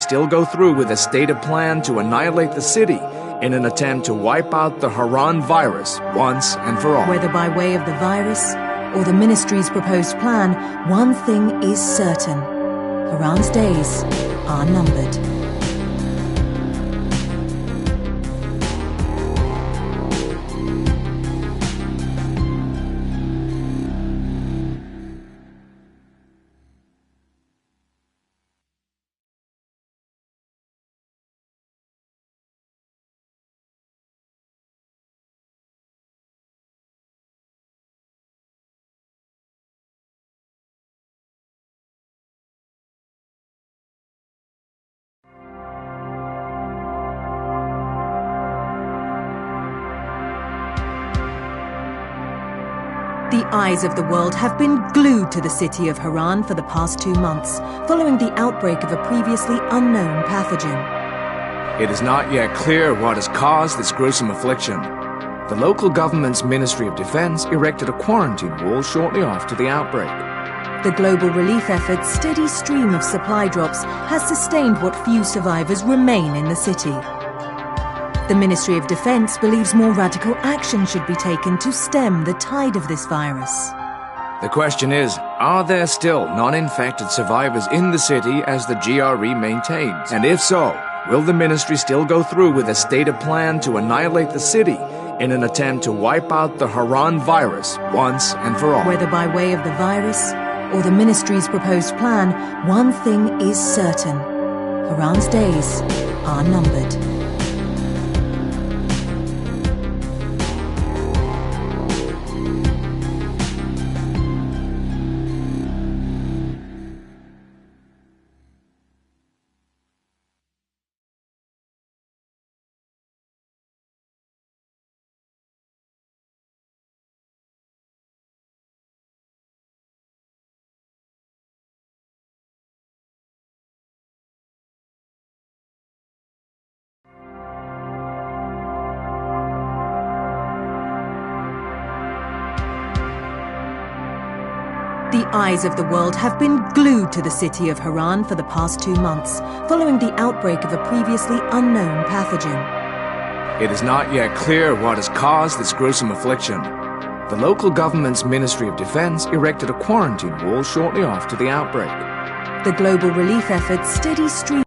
still go through with a stated plan to annihilate the city in an attempt to wipe out the Haran virus once and for all. Whether by way of the virus or the Ministry's proposed plan, one thing is certain. Haran's days are numbered. The eyes of the world have been glued to the city of Haran for the past 2 months, following the outbreak of a previously unknown pathogen. It is not yet clear what has caused this gruesome affliction. The local government's Ministry of Defense erected a quarantine wall shortly after the outbreak. The global relief effort's steady stream of supply drops has sustained what few survivors remain in the city. The Ministry of Defense believes more radical action should be taken to stem the tide of this virus. The question is, are there still non-infected survivors in the city as the GRE maintains? And if so, will the ministry still go through with a stated plan to annihilate the city in an attempt to wipe out the Haran virus once and for all? Whether by way of the virus or the ministry's proposed plan, one thing is certain. Haran's days are numbered. The eyes of the world have been glued to the city of Haran for the past 2 months, following the outbreak of a previously unknown pathogen. It is not yet clear what has caused this gruesome affliction. The local government's Ministry of Defense erected a quarantine wall shortly after the outbreak. The global relief effort's steady stream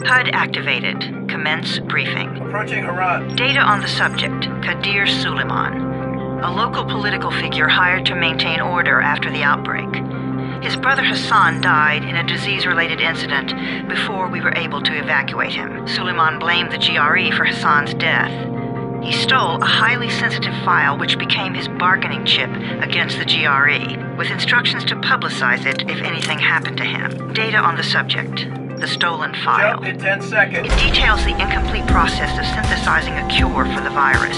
HUD activated. Commence briefing. Approaching Haran. Data on the subject, Kadir Suleiman, a local political figure hired to maintain order after the outbreak. His brother Hassan died in a disease-related incident before we were able to evacuate him. Suleiman blamed the GRE for Hassan's death. He stole a highly sensitive file which became his bargaining chip against the GRE, with instructions to publicize it if anything happened to him. Data on the subject, the stolen file. Jump in 10 seconds. It details the incomplete process of synthesizing a cure for the virus.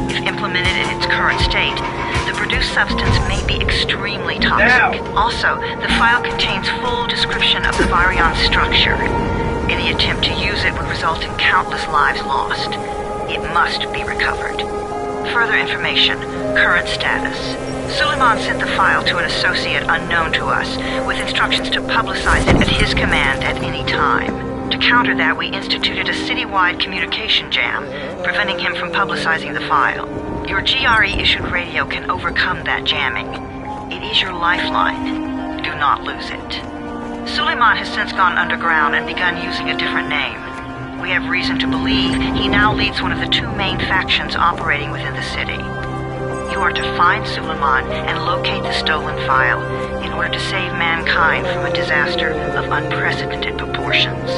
If implemented in its current state, the produced substance may be extremely toxic. Now. Also, the file contains full description of the virion structure. Any attempt to use it would result in countless lives lost. It must be recovered. Further information, current status. Suleiman sent the file to an associate unknown to us, with instructions to publicize it at his command at any time. To counter that, we instituted a citywide communication jam, preventing him from publicizing the file. Your GRE-issued radio can overcome that jamming. It is your lifeline. Do not lose it. Suleiman has since gone underground and begun using a different name. We have reason to believe he now leads one of the two main factions operating within the city. You are to find Suleiman and locate the stolen file in order to save mankind from a disaster of unprecedented proportions.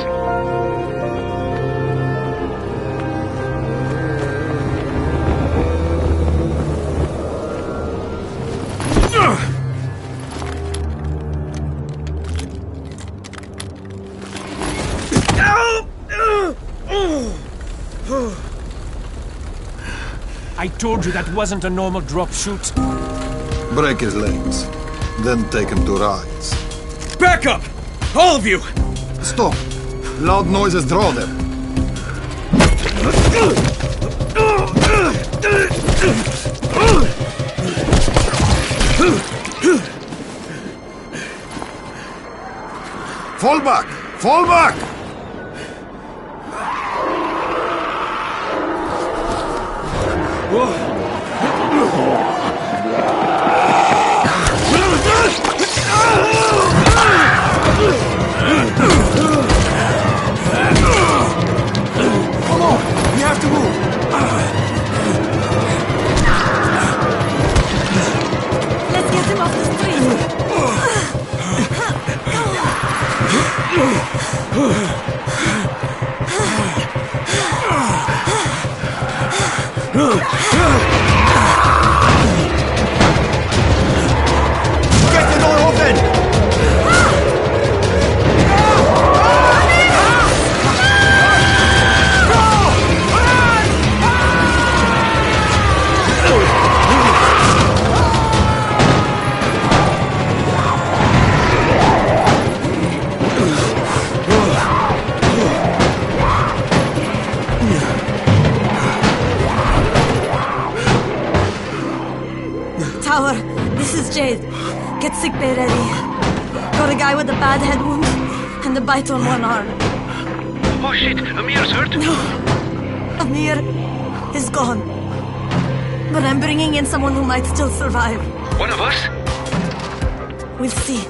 I told you that wasn't a normal drop shoot. Break his legs, then take him to rides. Back up! All of you! Stop! Loud noises draw them. Fall back! Fall back! Come on! We have to move! Let's get him off the Get the door open! Tower, this is Jade. Get sickbay ready. Got a guy with a bad head wound and a bite on one arm. Oh shit, Amir's hurt? No, Amir is gone. But I'm bringing in someone who might still survive. One of us? We'll see.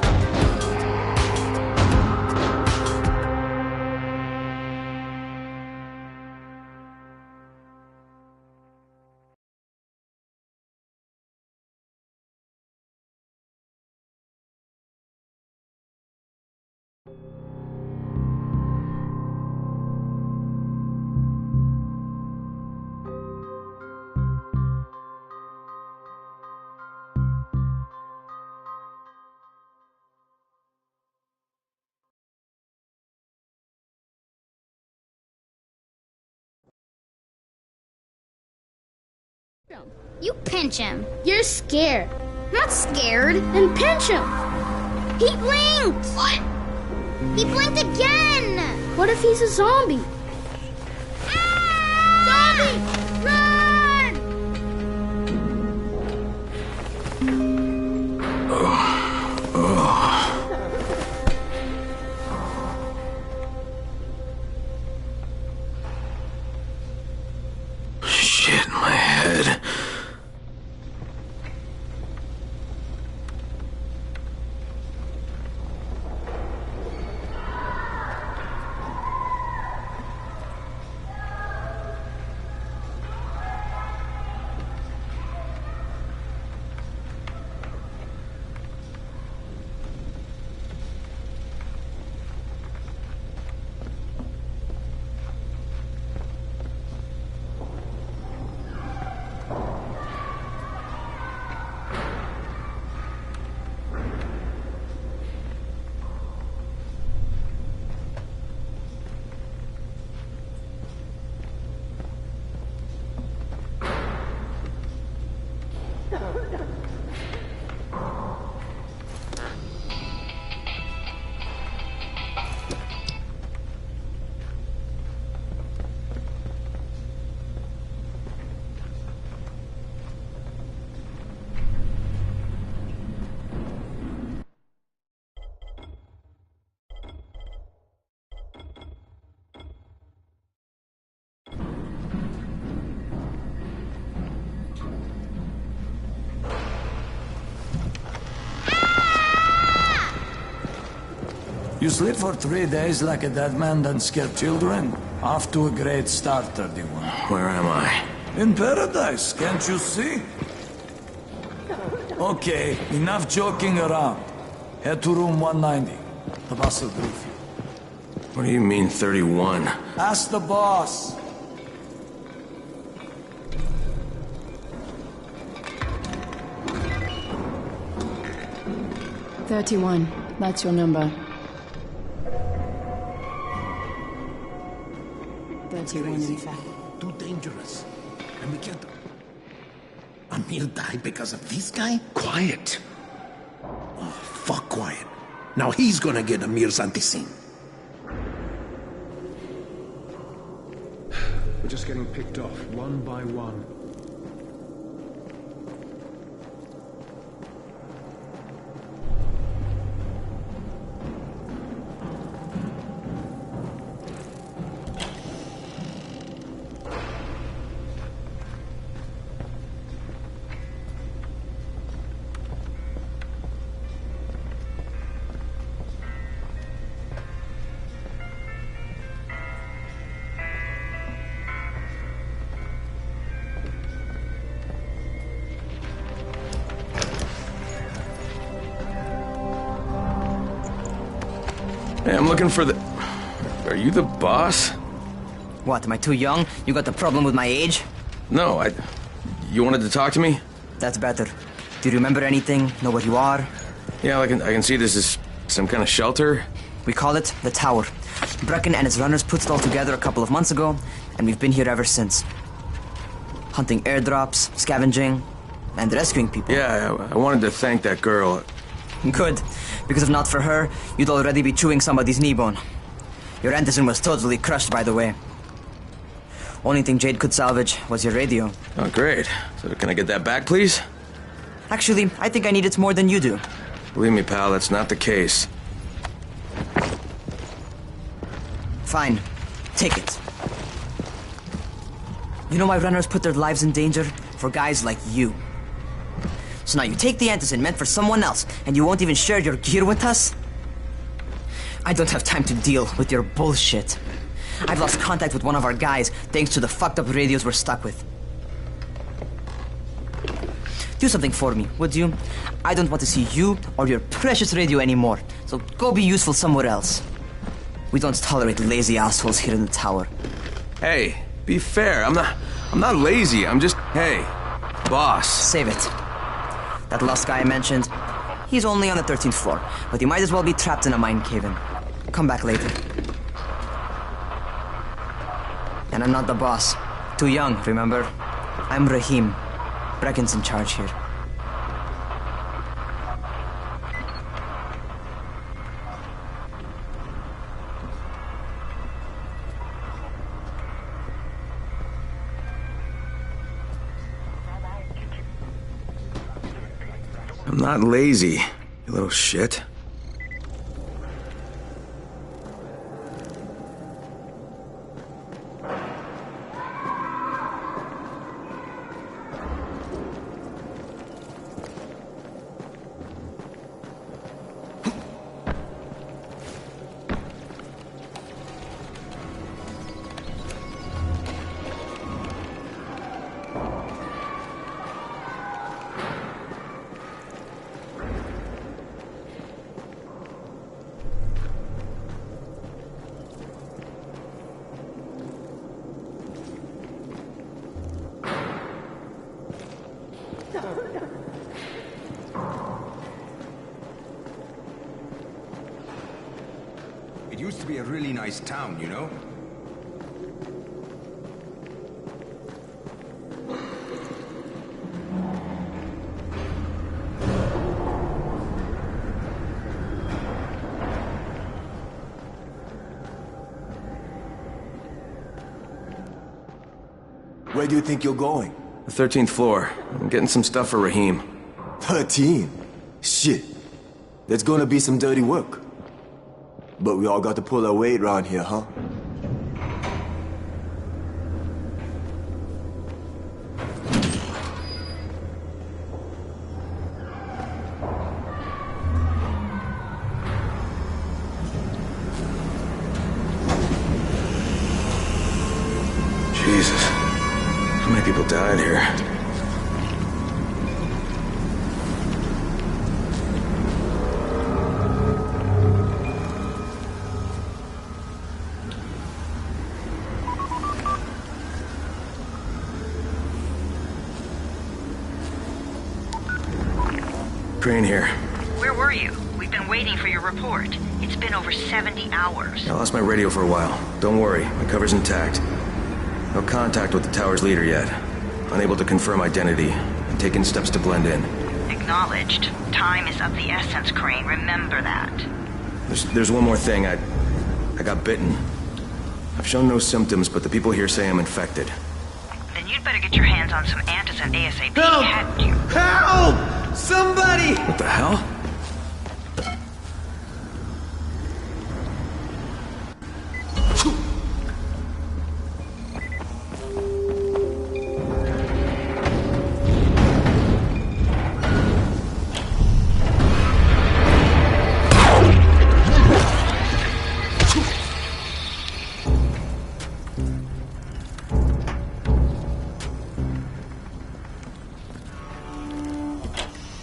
You pinch him. You're scared. Not scared. Then pinch him. He blinked. What? He blinked again. What if he's a zombie? Ah! Zombie! Run! Shit, my head. You sleep for 3 days like a dead man, then scare children? Off to a great start, 31. Where am I? In paradise, can't you see? Okay, enough joking around. Head to room 190. The boss will brief you. What do you mean, 31? Ask the boss. "31. That's your number. 31, in fact. Too dangerous. And we can't... Amir died because of this guy? Quiet. Oh, fuck quiet. Now he's gonna get Amir's anti-scene. We're just getting picked off, one by one. Hey, I'm looking for the... Are you the boss? What, am I too young? You got the problem with my age? No, You wanted to talk to me? That's better. Do you remember anything? Know what you are? Yeah, I can see this is some kind of shelter. We call it the Tower. Brecken and his runners put it all together a couple of months ago, and we've been here ever since. Hunting airdrops, scavenging, and rescuing people. Yeah, I wanted to thank that girl. Good, because if not for her, you'd already be chewing somebody's knee bone. Your antizen was totally crushed, by the way. Only thing Jade could salvage was your radio. Oh, great. So can I get that back, please? Actually, I think I need it more than you do. Believe me, pal, that's not the case. Fine. Take it. You know why runners put their lives in danger? For guys like you. So now you take the antizen meant for someone else, and you won't even share your gear with us? I don't have time to deal with your bullshit. I've lost contact with one of our guys thanks to the fucked up radios we're stuck with. Do something for me, would you? I don't want to see you or your precious radio anymore, so go be useful somewhere else. We don't tolerate lazy assholes here in the tower. Hey, be fair. I'm not lazy. I'm just... Hey, boss. Save it. That last guy I mentioned, he's only on the 13th floor, but he might as well be trapped in a mine cave-in. Come back later. And I'm not the boss. Too young, remember? I'm Rahim. Brecken's in charge here. I'm not lazy, you little shit. It used to be a really nice town, you know? Where do you think you're going? The 13th floor. I'm getting some stuff for Rahim. 13? Shit. There's gonna be some dirty work. But we all got to pull our weight around here, huh? Jesus. How many people died here? Crane here. Where were you? We've been waiting for your report. It's been over 70 hours. I lost my radio for a while. Don't worry, my cover's intact. No contact with the tower's leader yet. Unable to confirm identity, and taking steps to blend in. Acknowledged. Time is of the essence, Crane. Remember that. There's one more thing. I got bitten. I've shown no symptoms, but the people here say I'm infected. Then you'd better get your hands on some antizin ASAP, Help! hadn't you? Help! Somebody! What the hell?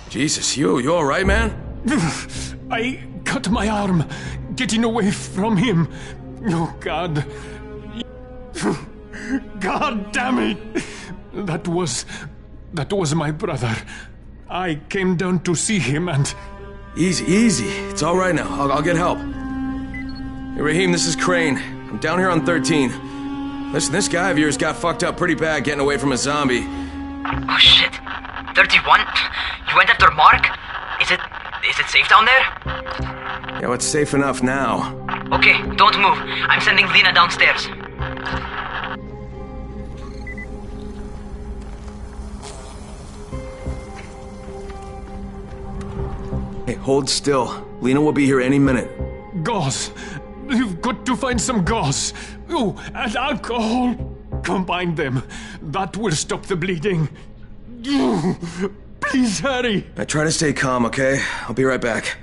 Jesus, you all right, man? I cut my arm, getting away from him. Oh, God. God damn it! That was my brother. I came down to see him and... Easy. It's all right now. I'll get help. Hey, Raheem, this is Crane. I'm down here on 13. Listen, this guy of yours got fucked up pretty bad getting away from a zombie. Oh, shit. 31? You went after Mark? Is it safe down there? Yeah, well, it's safe enough now. Okay, don't move. I'm sending Lena downstairs. Hey, hold still. Lena will be here any minute. Gauze. You've got to find some gauze. Oh, and alcohol. Combine them. That will stop the bleeding. Please hurry. I try to stay calm, okay? I'll be right back.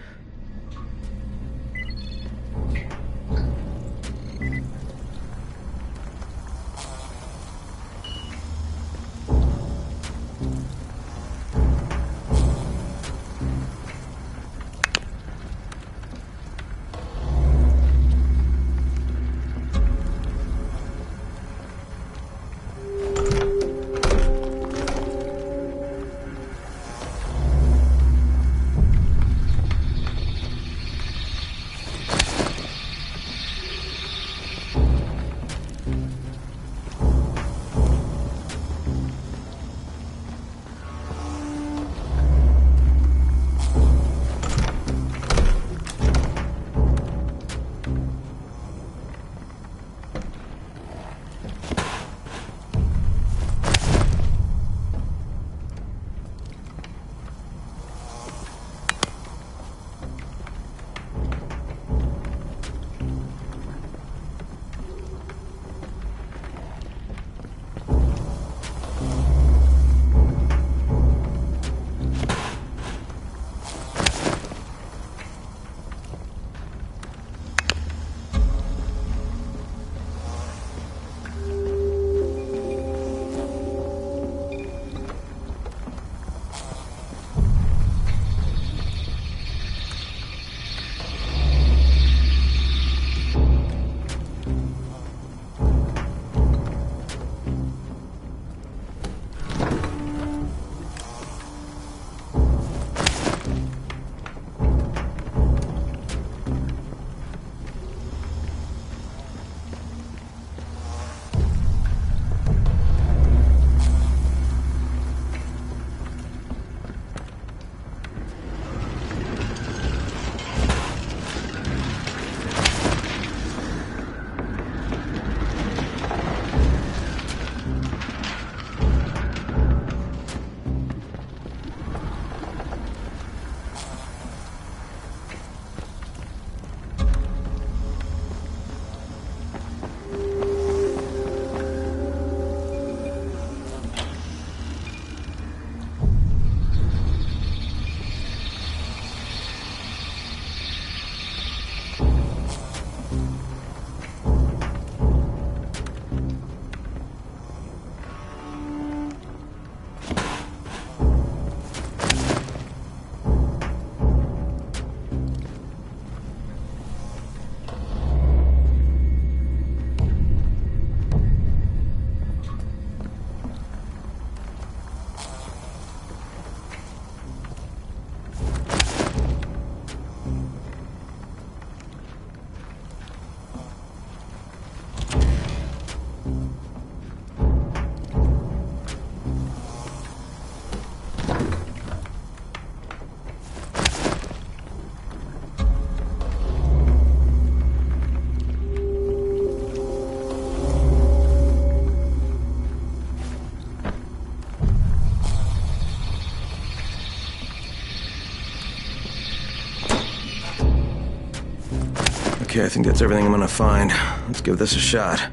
Okay, I think that's everything I'm gonna find. Let's give this a shot.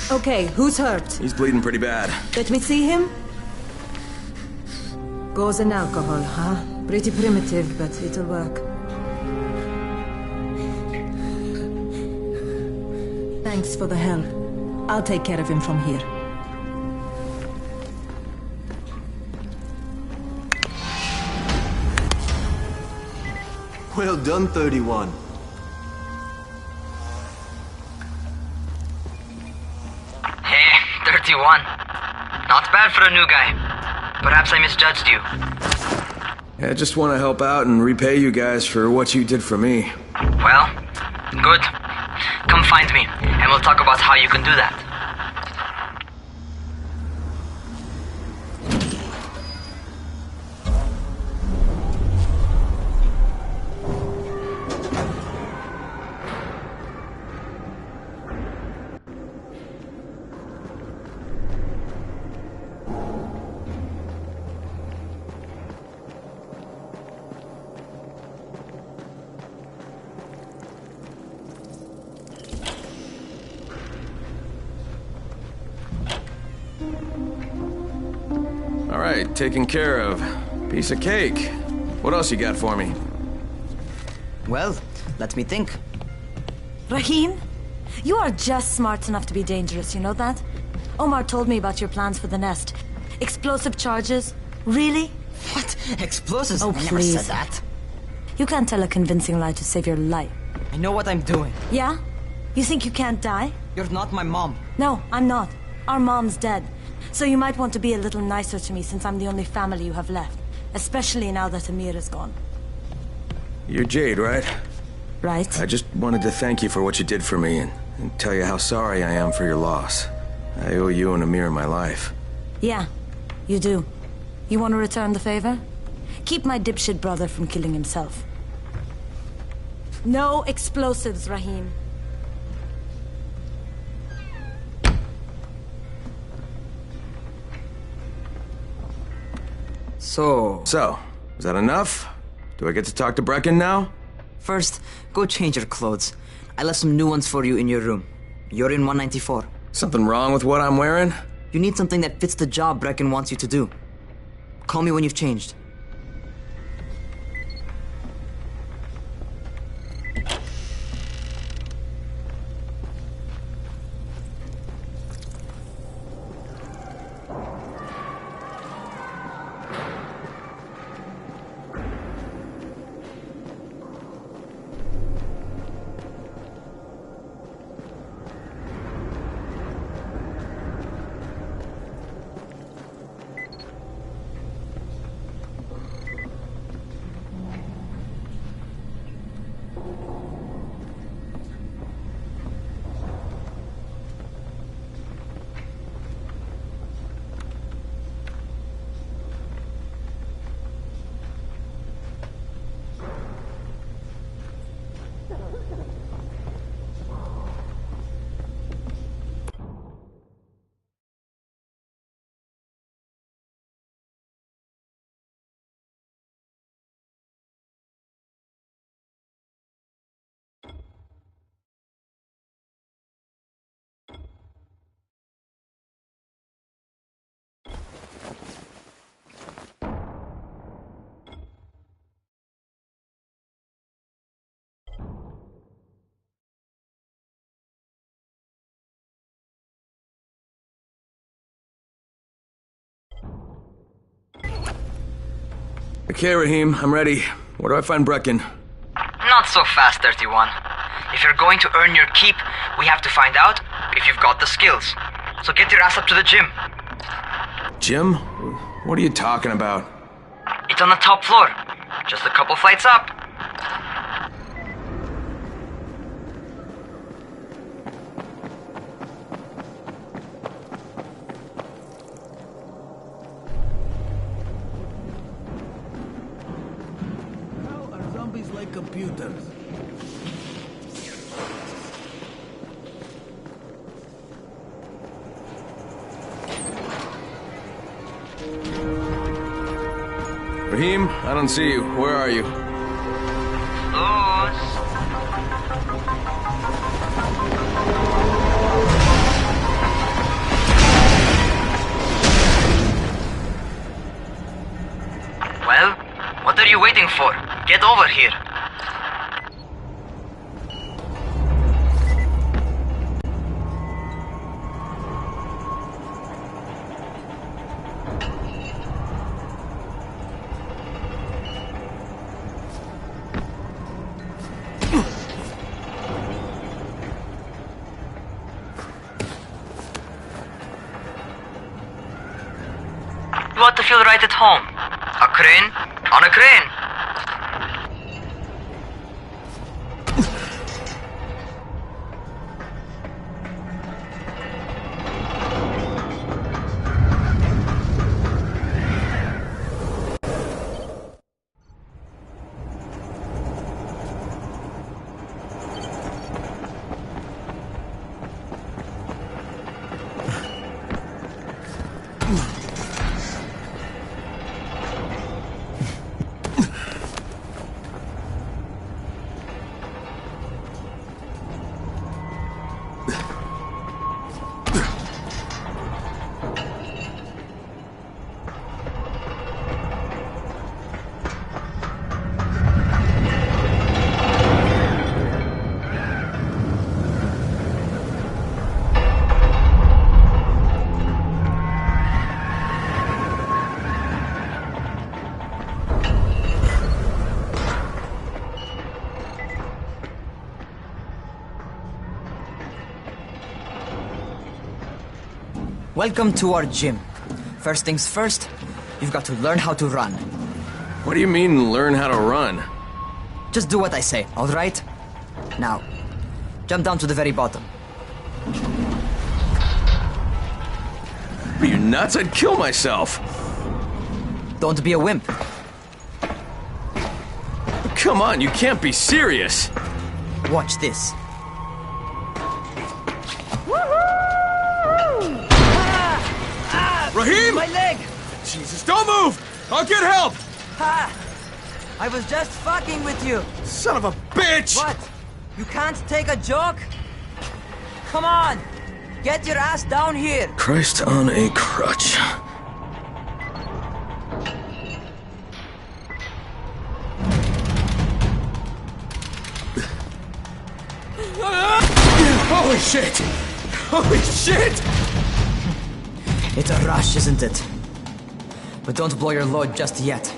Okay, who's hurt? He's bleeding pretty bad. Let me see him. Gauze and alcohol, huh? Pretty primitive, but it'll work. Thanks for the help. I'll take care of him from here. Well done, 31. Hey, 31. Not bad for a new guy. Perhaps I misjudged you. Yeah, I just want to help out and repay you guys for what you did for me. Well, good. Come find me, and we'll talk about how you can do that. All right, taken care of. Piece of cake. What else you got for me? Well, let me think. Rahim, you are just smart enough to be dangerous, you know that? Omar told me about your plans for the nest. Explosive charges? Really? What? Explosives? Oh, I never please. said that. You can't tell a convincing lie to save your life. I know what I'm doing. Yeah? You think you can't die? You're not my mom. No, I'm not. Our mom's dead. So you might want to be a little nicer to me since I'm the only family you have left. Especially now that Amir is gone. You're Jade, right? Right. I just wanted to thank you for what you did for me and tell you how sorry I am for your loss. I owe you and Amir my life. Yeah, you do. You want to return the favor? Keep my dipshit brother from killing himself. No explosives, Rahim. So, is that enough? Do I get to talk to Brecken now? First, go change your clothes. I left some new ones for you in your room. You're in 194. Something wrong with what I'm wearing? You need something that fits the job Brecken wants you to do. Call me when you've changed. Okay, Rahim, I'm ready. Where do I find Brecken? Not so fast, 31. If you're going to earn your keep, we have to find out if you've got the skills. So get your ass up to the gym. Gym? What are you talking about? It's on the top floor. Just a couple flights up. How are zombies like computers? Raheem, I don't see you. Where are you? Well, what are you waiting for? Get over here. You ought to feel right at home. A crane on a crane. Welcome to our gym. First things first, you've got to learn how to run. What do you mean, learn how to run? Just do what I say, alright? Now, jump down to the very bottom. Are you nuts? I'd kill myself. Don't be a wimp. Come on, you can't be serious. Watch this. Raheem! My leg! Jesus, don't move! I'll get help! Ha! I was just fucking with you. Son of a bitch! What? You can't take a joke? Come on! Get your ass down here! Christ on a crutch. Holy shit! Holy shit! It's a rush, isn't it? But don't blow your load just yet.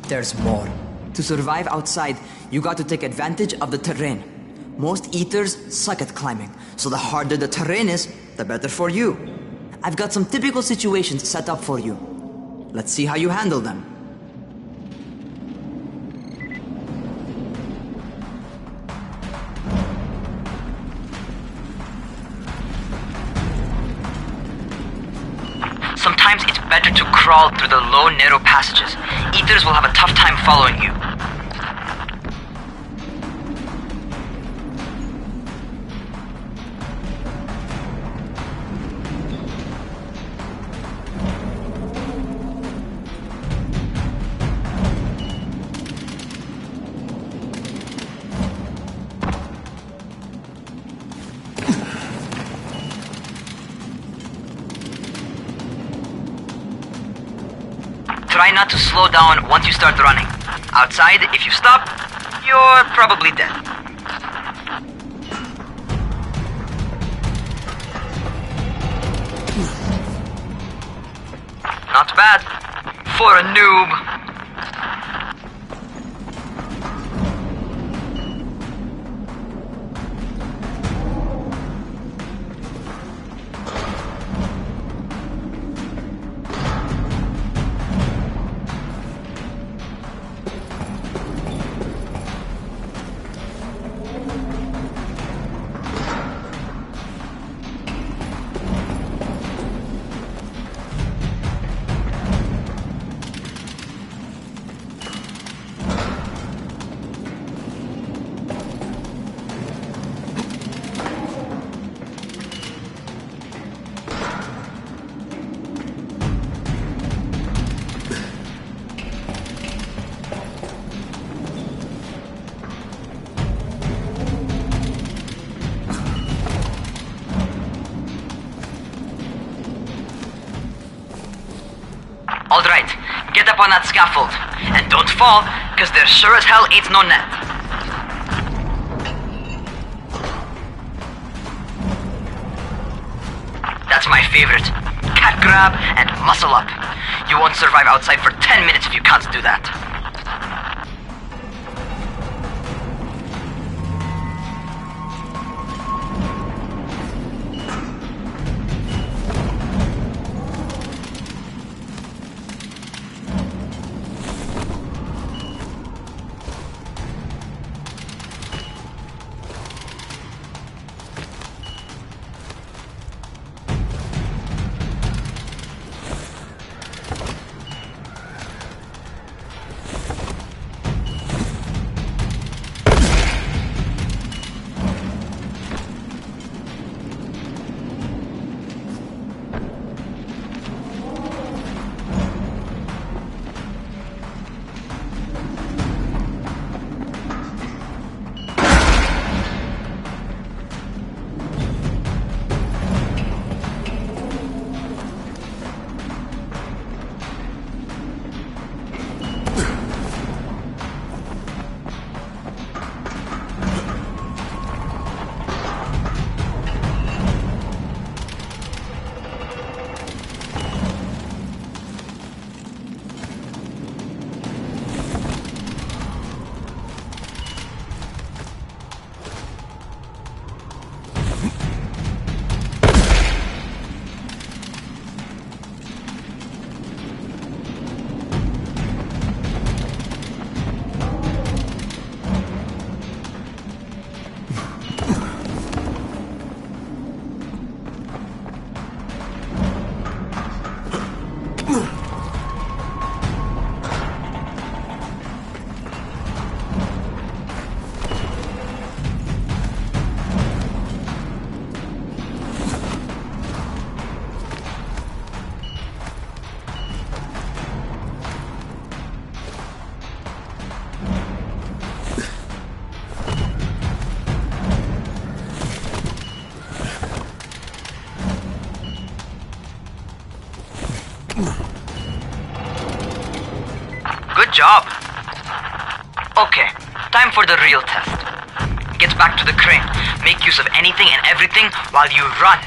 There's more. To survive outside, you got to take advantage of the terrain. Most eaters suck at climbing, so the harder the terrain is, the better for you. I've got some typical situations set up for you. Let's see how you handle them. Sometimes it's better to crawl through the low, narrow passages. Eaters will have a tough time following you. Try not to slow down once you start running. Outside, if you stop, you're probably dead. Not bad. For a noob. Alright, get up on that scaffold. And don't fall, cause there sure as hell ain't no net. That's my favorite. Cat grab and muscle up. You won't survive outside for 10 minutes if you can't do that. Good job. Okay, time for the real test. Get back to the crane. Make use of anything and everything while you run.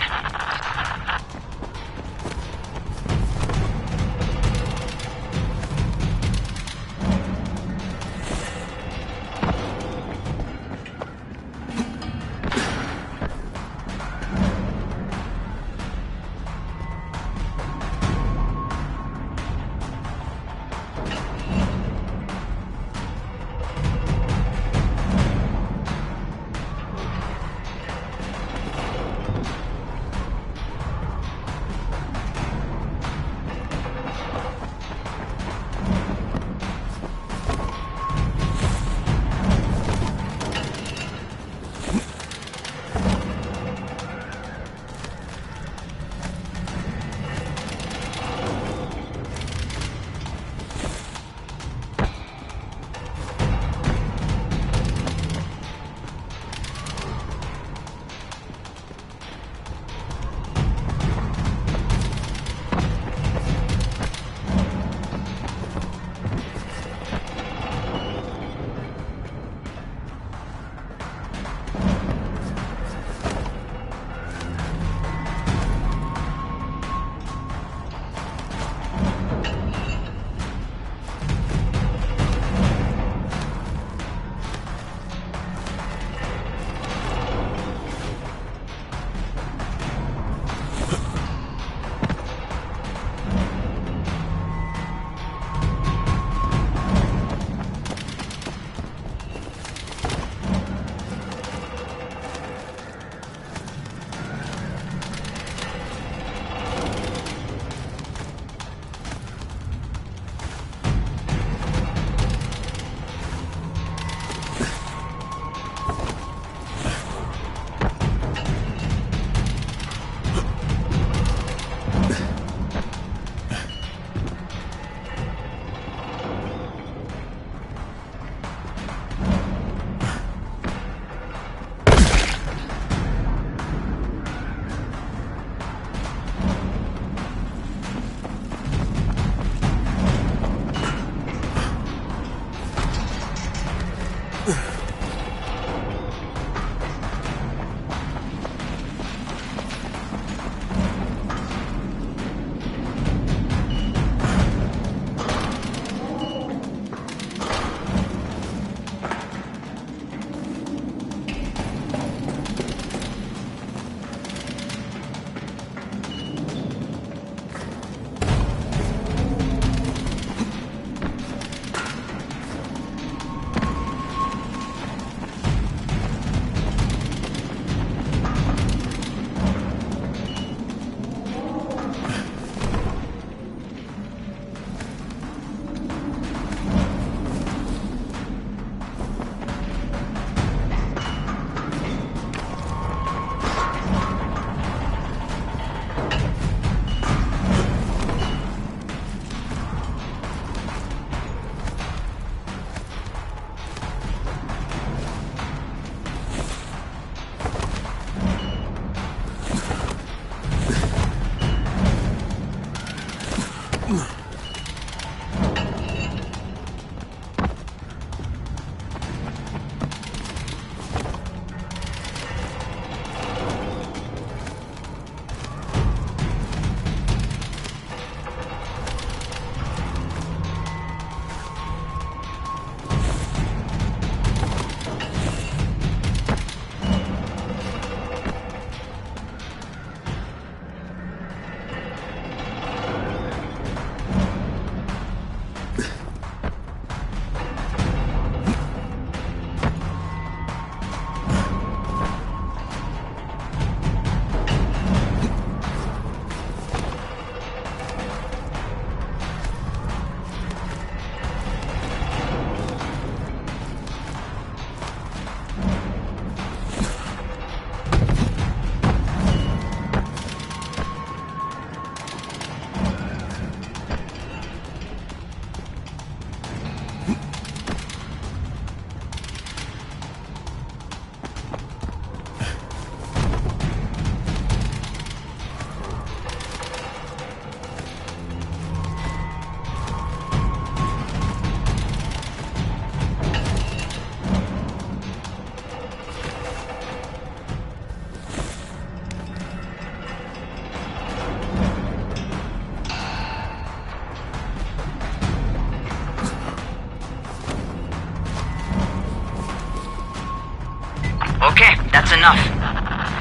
enough.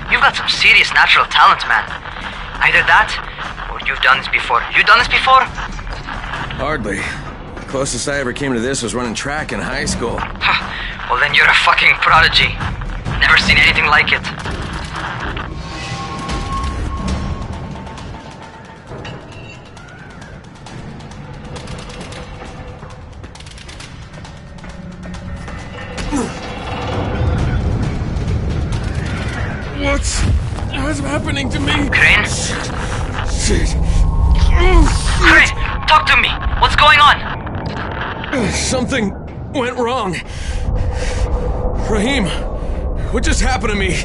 You've got some serious natural talent, man. Either that, or you've done this before. You done this before? Hardly. The closest I ever came to this was running track in high school. Well, then you're a fucking prodigy. Never seen anything like it. What's happening to me? Crane? Shit. Crane, talk to me. What's going on? Something went wrong. Rahim, what just happened to me?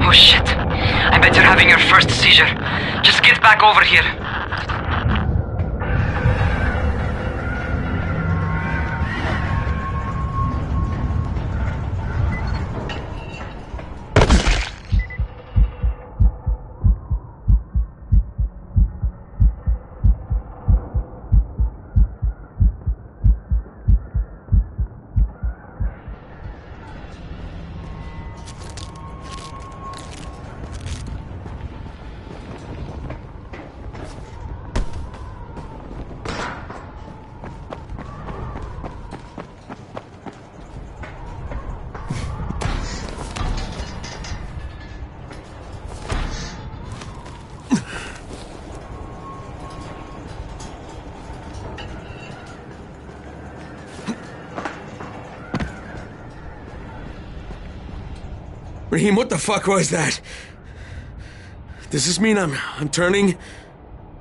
Oh shit. I bet you're having your first seizure. Just get back over here. Rahim, what the fuck was that? Does this mean I'm turning?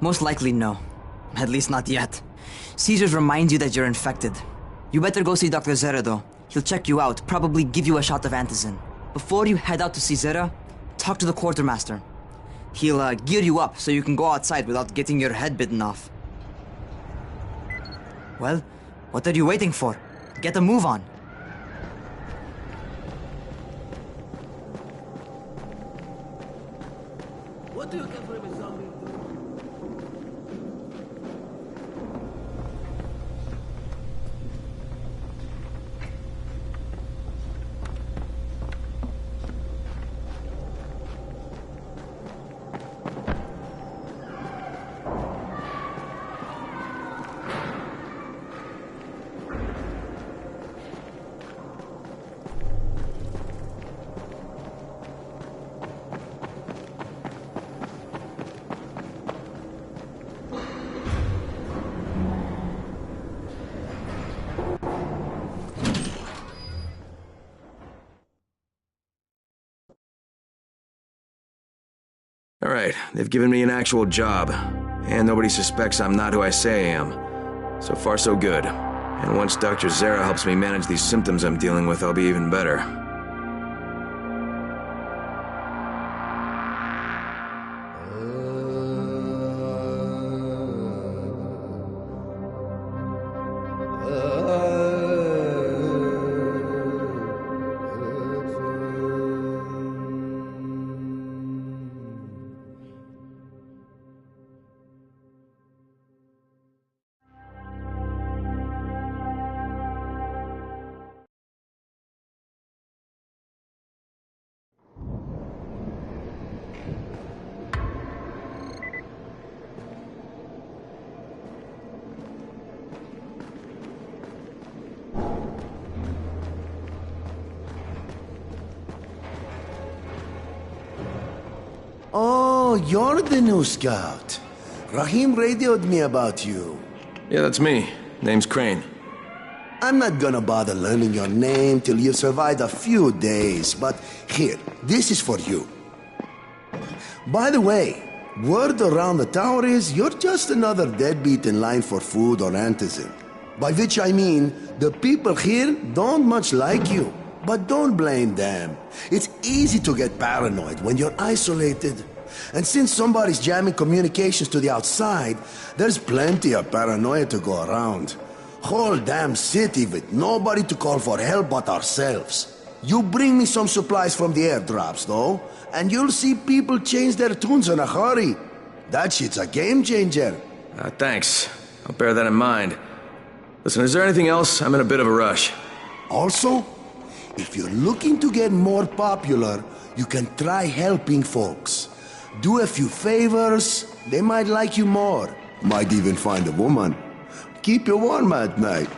Most likely no. At least not yet. Seizures remind you that you're infected. You better go see Dr. Zera though. He'll check you out, probably give you a shot of antizin. Before you head out to see Zera, talk to the quartermaster. He'll gear you up so you can go outside without getting your head bitten off. Well, what are you waiting for? Get a move on. What do you get from a zombie? All right, they've given me an actual job, and nobody suspects I'm not who I say I am. So far, so good. And once Dr. Zera helps me manage these symptoms I'm dealing with, I'll be even better. Oh, you're the new scout. Rahim radioed me about you. Yeah, that's me. Name's Crane. I'm not gonna bother learning your name till you've survived a few days, but here, this is for you. By the way, word around the tower is you're just another deadbeat in line for food or antizin. By which I mean, the people here don't much like you. But don't blame them. It's easy to get paranoid when you're isolated. And since somebody's jamming communications to the outside, there's plenty of paranoia to go around. Whole damn city with nobody to call for help but ourselves. You bring me some supplies from the airdrops, though, and you'll see people change their tunes in a hurry. That shit's a game changer. Thanks. I'll bear that in mind. Listen, is there anything else? I'm in a bit of a rush. Also, If you're looking to get more popular, you can try helping folks. Do a few favors, they might like you more. Might even find a woman. Keep you warm at night.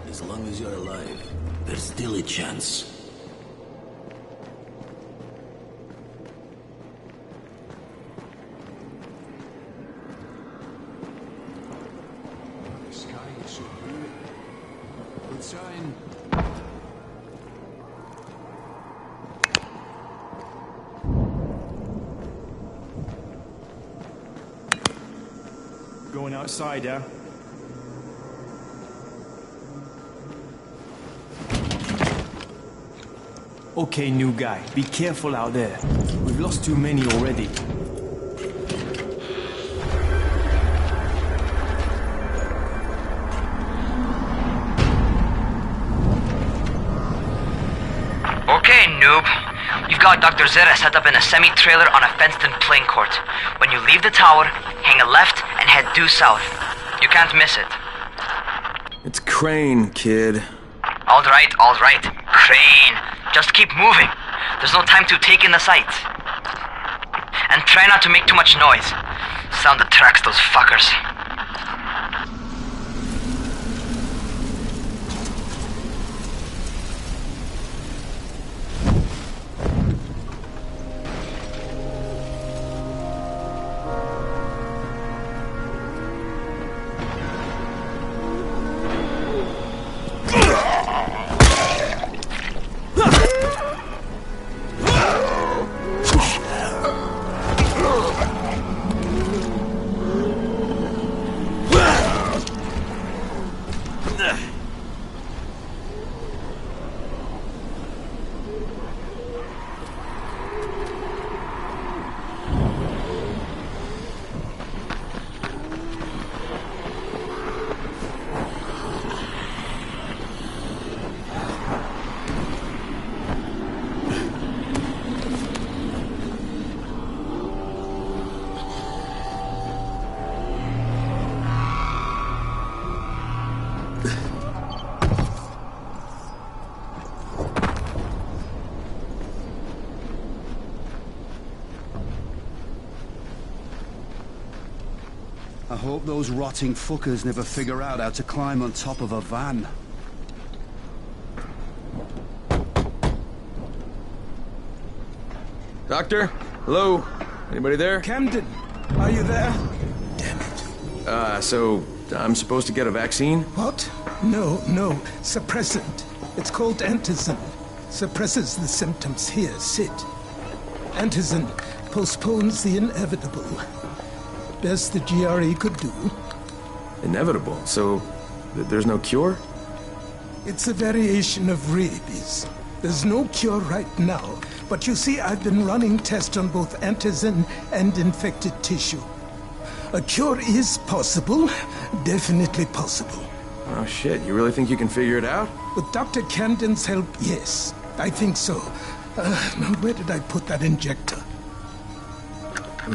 As long as you're alive, there's still a chance. The sky is so blue. Good sign. Going outside, yeah? Okay, new guy, be careful out there. We've lost too many already. Okay, noob. You've got Dr. Zera set up in a semi-trailer on a fenced-in playing court. When you leave the tower, hang a left and head due south. You can't miss it. It's Crane, kid. All right. Crane. Just keep moving. There's no time to take in the sights. And try not to make too much noise. Sound attracts those fuckers. I hope those rotting fuckers never figure out how to climb on top of a van. Doctor? Hello? Anybody there? Camden, are you there? So I'm supposed to get a vaccine? What? No. Suppressant. It's called antizin. Suppresses the symptoms. Here, sit. Antizin postpones the inevitable. Best the GRE could do. Inevitable? So there's no cure? It's a variation of rabies. There's no cure right now, but you see, I've been running tests on both antizin and infected tissue. A cure is possible, definitely possible. Oh shit, you really think you can figure it out? With Dr. Camden's help, yes. I think so. Now where did I put that injector?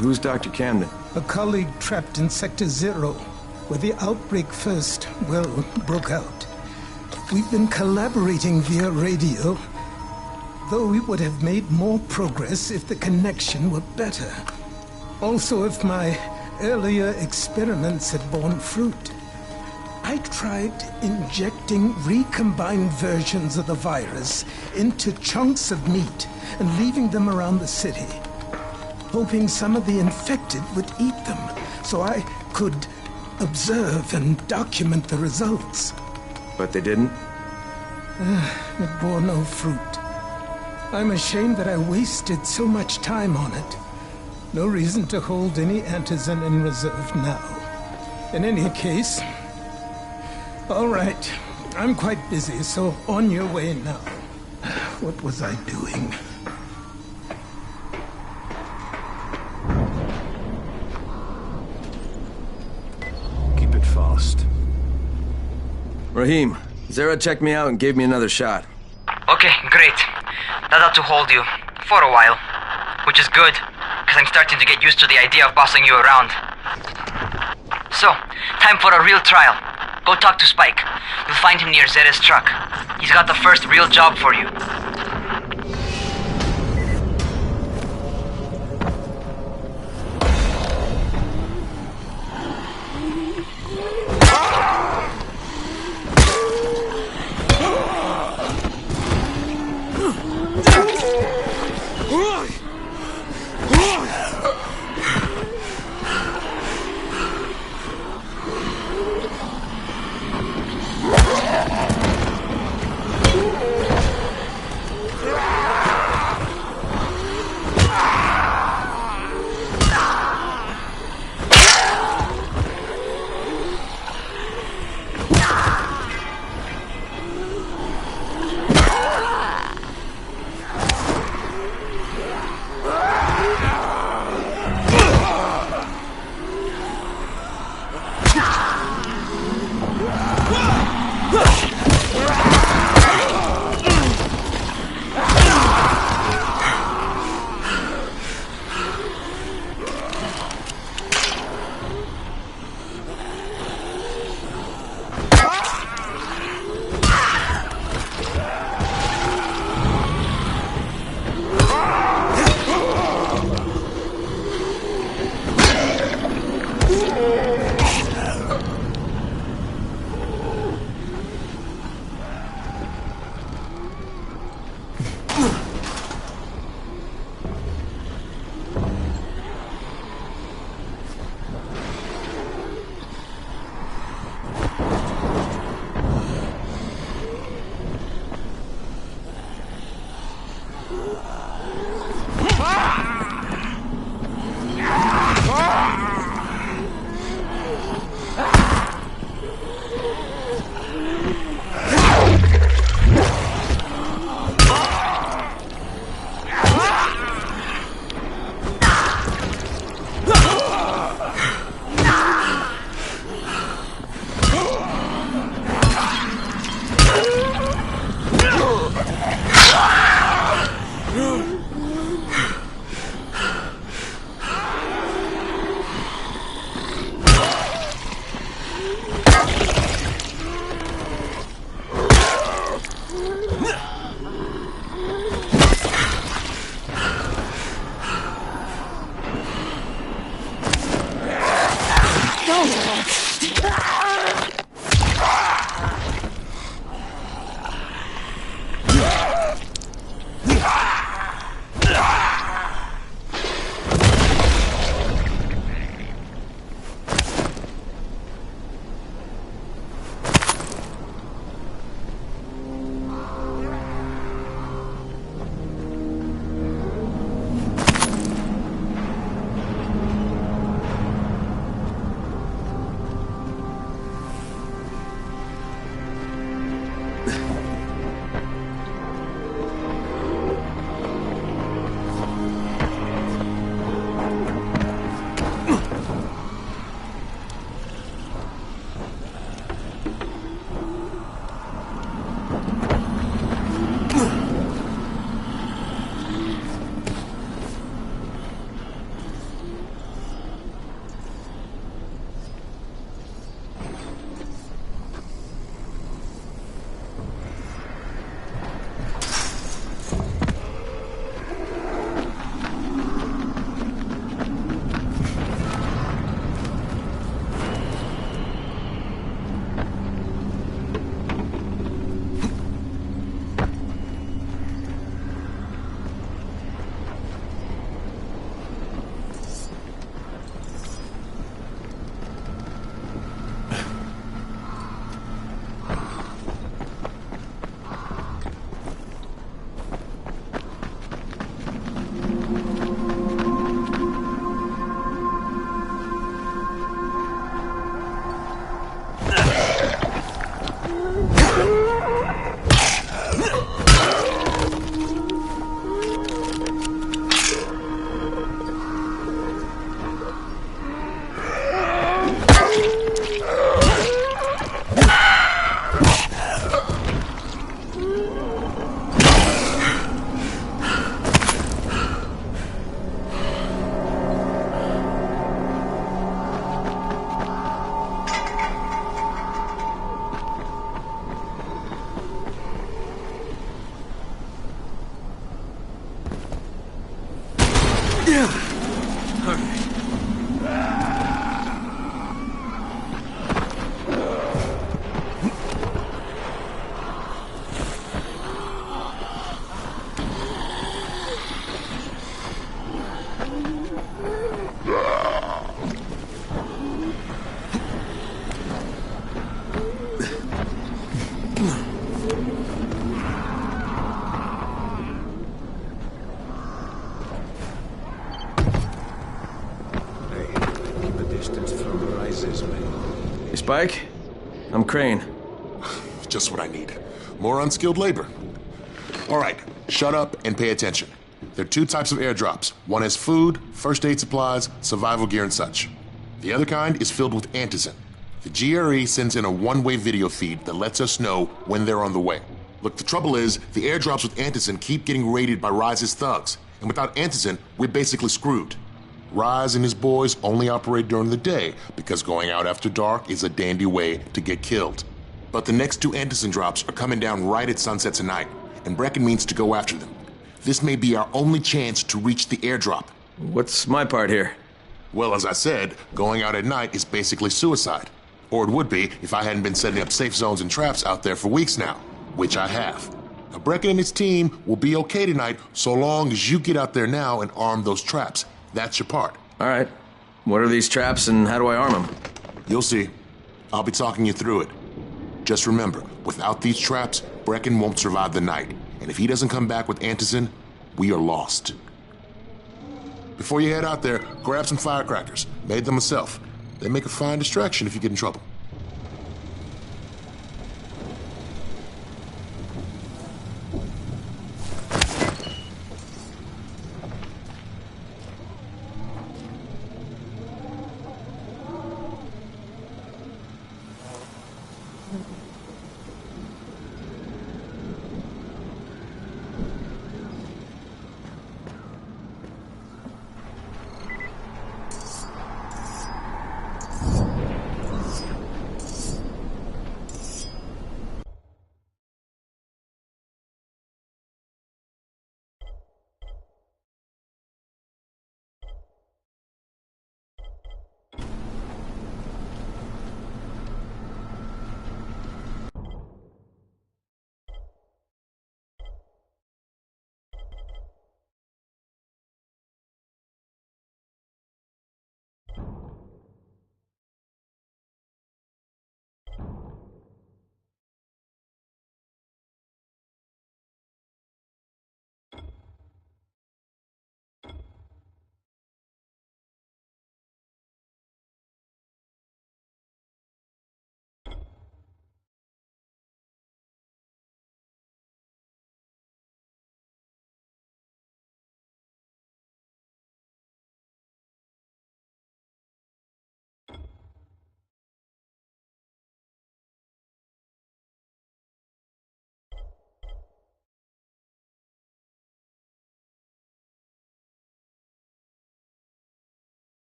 Who's Dr. Camden? A colleague trapped in Sector 0, where the outbreak first, broke out. We've been collaborating via radio, though we would have made more progress if the connection were better. Also, if my earlier experiments had borne fruit. I tried injecting recombined versions of the virus into chunks of meat and leaving them around the city, hoping some of the infected would eat them so I could observe and document the results. But they didn't? It bore no fruit. I'm ashamed that I wasted so much time on it. No reason to hold any antizin in reserve now. In any case, all right. I'm quite busy, so on your way now. What was I doing? Keep it fast. Rahim, Zara checked me out and gave me another shot. Okay, great. That ought to hold you. For a while. Which is good, because I'm starting to get used to the idea of bossing you around. So, time for a real trial. Go talk to Spike. You'll find him near Zera's truck. He's got the first real job for you. Spike? I'm Crane. Just what I need. More unskilled labor. All right, shut up and pay attention. There are two types of airdrops. One has food, first aid supplies, survival gear, and such. The other kind is filled with antizin. The GRE sends in a one-way video feed that lets us know when they're on the way. Look, the trouble is, the airdrops with antizin keep getting raided by Rise's thugs, and without antizin, we're basically screwed. Rise and his boys only operate during the day because going out after dark is a dandy way to get killed. But the next two antizin drops are coming down right at sunset tonight, and Brecken means to go after them. This may be our only chance to reach the airdrop. What's my part here? Well, as I said, going out at night is basically suicide. Or it would be if I hadn't been setting up safe zones and traps out there for weeks now, which I have. Now, Brecken and his team will be okay tonight so long as you get out there now and arm those traps. That's your part. All right. What are these traps and how do I arm them? You'll see. I'll be talking you through it. Just remember, without these traps, Brecken won't survive the night. And if he doesn't come back with antizin, we are lost. Before you head out there, grab some firecrackers. Made them myself. They make a fine distraction if you get in trouble.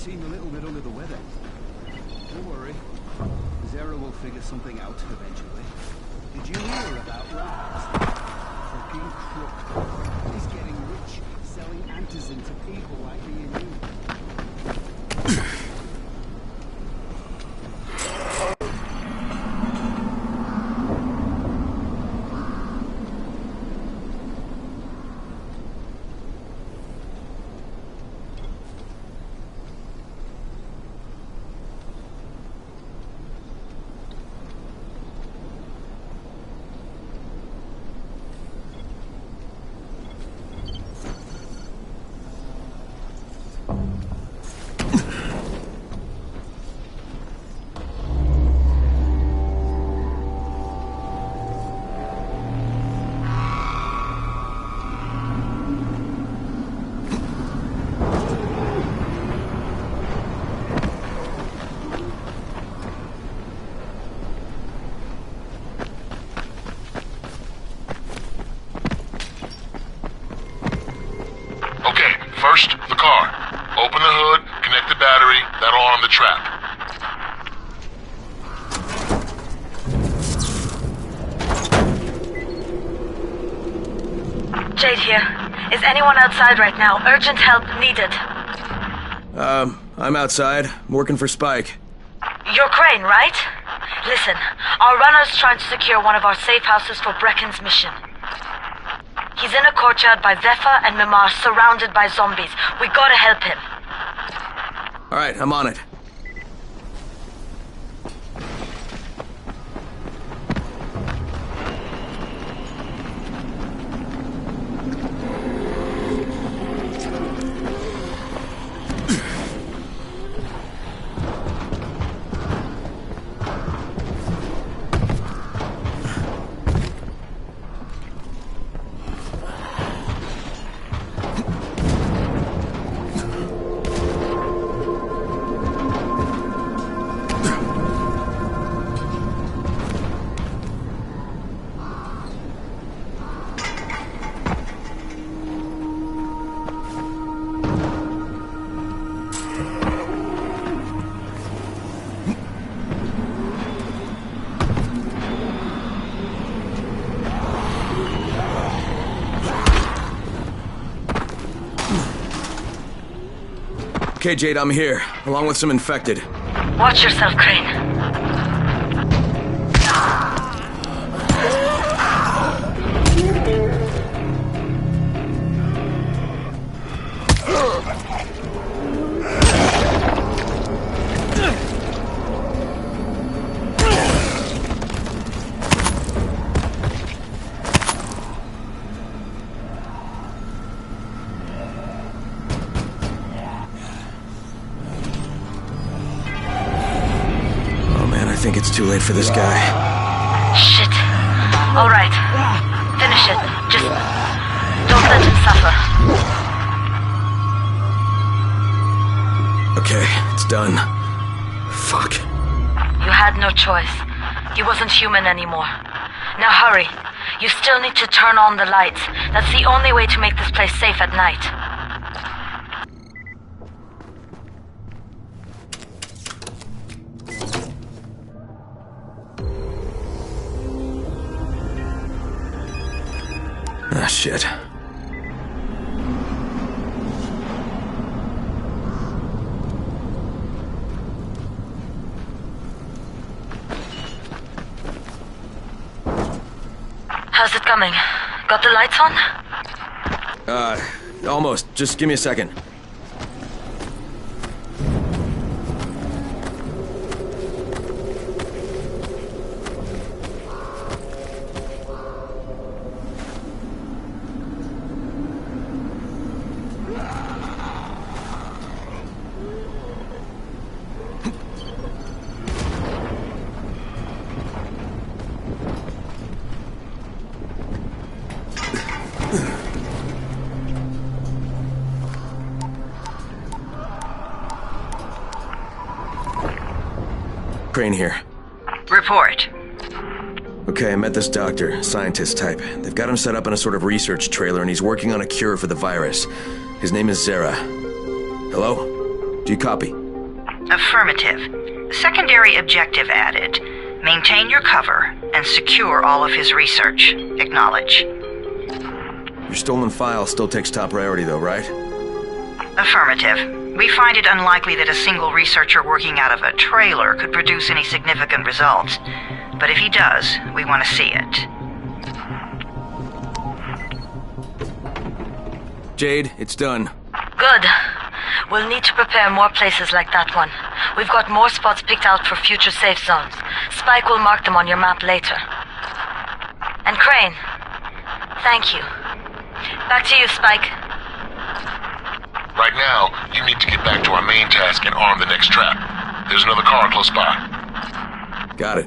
seem a little bit under the weather. Don't worry. Zara will figure something out eventually. Did you hear about Rags? Fucking crook. He's getting rich, selling antizin to people like me and you. First, the car. Open the hood, connect the battery, that'll arm the trap. Jade here. Is anyone outside right now? Urgent help needed. I'm outside. I'm working for Spike. You're Crane, right? Listen, our runner's trying to secure one of our safe houses for Brecken's mission. He's in a courtyard by Zephyr and Mimar, surrounded by zombies. We gotta help him. Alright, I'm on it. Okay, Jade, I'm here, along with some infected. Watch yourself, Crane. I think it's too late for this guy. Shit. All right. Finish it. Just don't let him suffer. Okay, it's done. Fuck. You had no choice. He wasn't human anymore. Now hurry. You still need to turn on the lights. That's the only way to make this place safe at night. Ah, shit. How's it coming? Got the lights on? Almost. Just give me a second. Crane here. Report. Okay, I met this doctor, scientist type. They've got him set up in a sort of research trailer, and he's working on a cure for the virus. His name is Zara. Hello? Do you copy? Affirmative. Secondary objective added. Maintain your cover and secure all of his research. Acknowledge. Your stolen file still takes top priority though, right? Affirmative. We find it unlikely that a single researcher working out of a trailer could produce any significant results. But if he does, we want to see it. Jade, it's done. Good. We'll need to prepare more places like that one. We've got more spots picked out for future safe zones. Spike will mark them on your map later. And Crane, thank you. Back to you, Spike. Right now, you need to get back to our main task and arm the next trap. There's another car close by. Got it.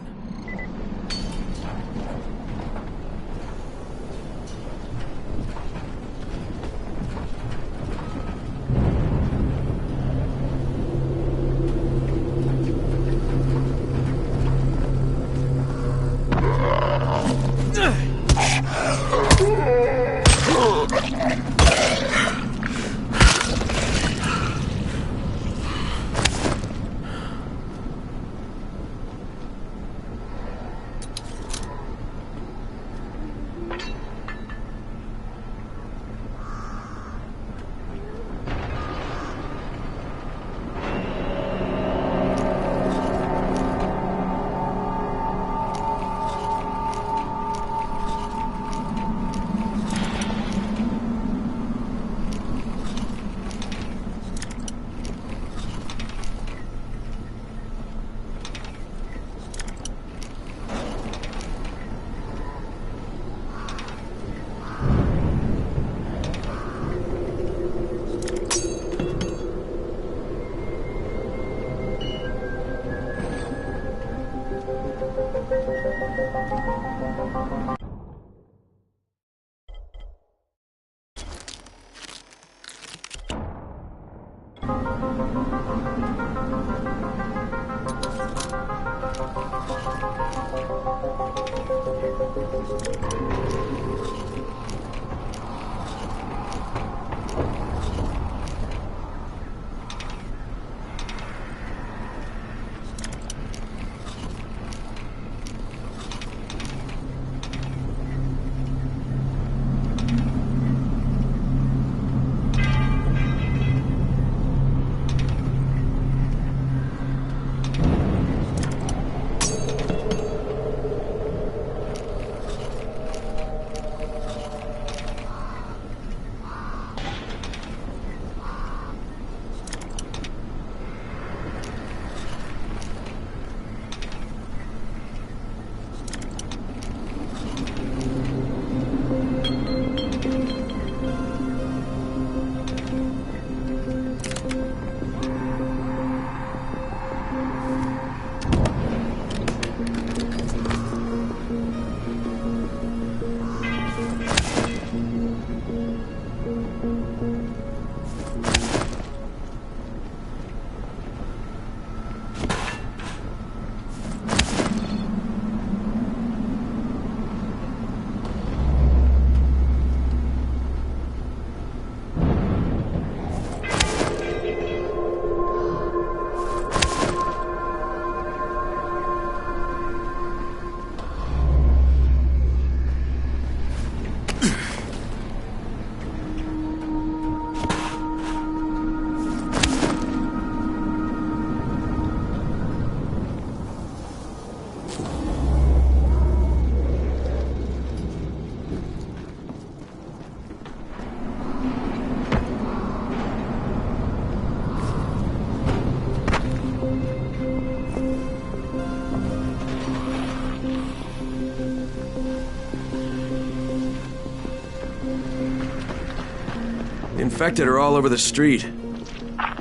The infected are all over the street.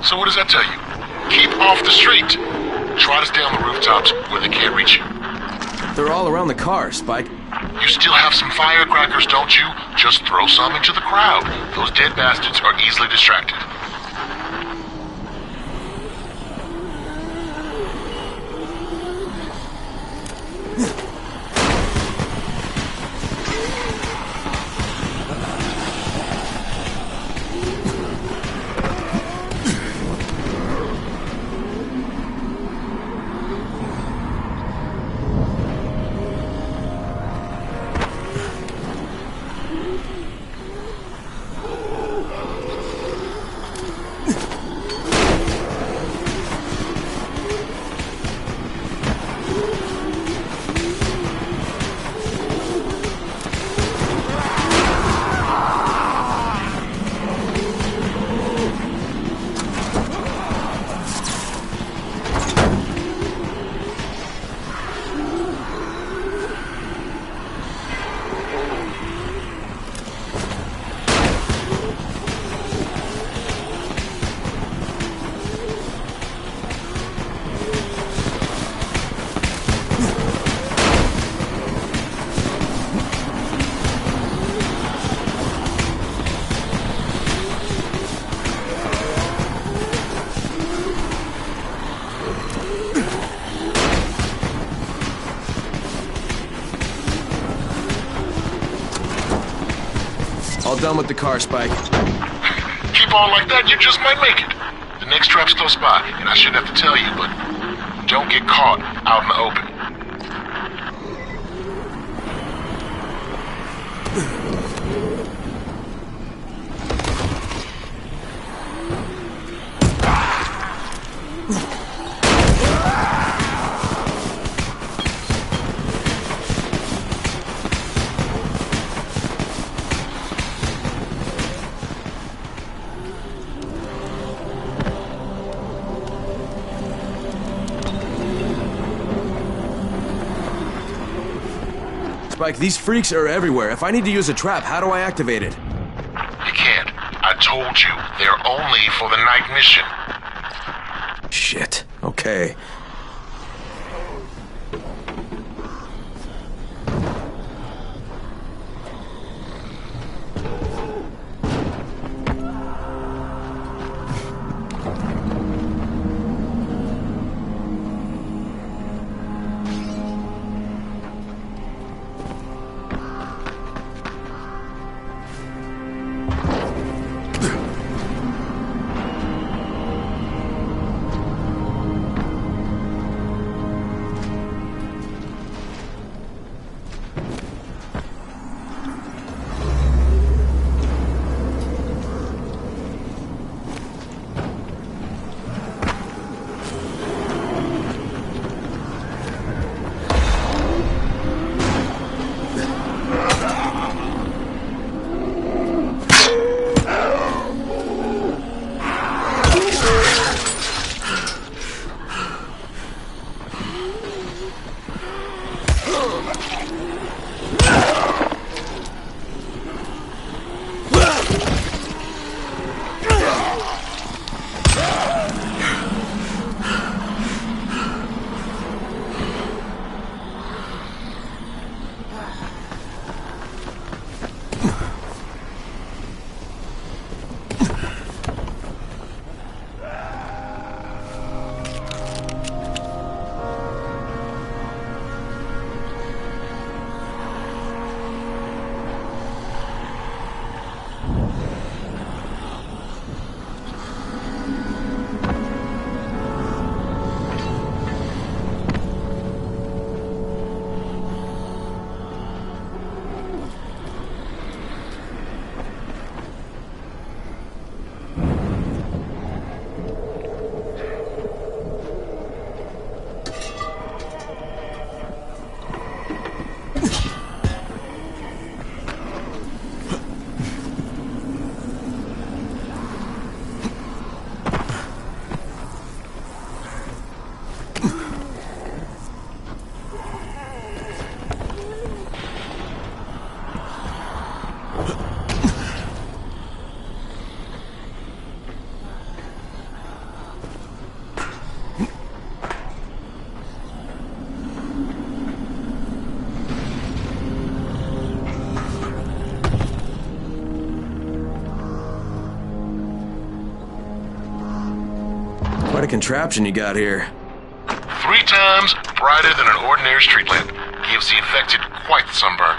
So what does that tell you? Keep off the street. Try to stay on the rooftops where they can't reach you. They're all around the car, Spike. You still have some firecrackers, don't you? Just throw some into the crowd. Those dead bastards are easily distracted. done with the car, Spike. Keep on like that, you just might make it. The next trap's close by, and I shouldn't have to tell you, but don't get caught out in the open. Spike, these freaks are everywhere. If I need to use a trap, how do I activate it? You can't. I told you, they're only for the night mission. Shit. Okay. What a contraption you got here. 3 times brighter than an ordinary street lamp. Gives the infected quite the sunburn.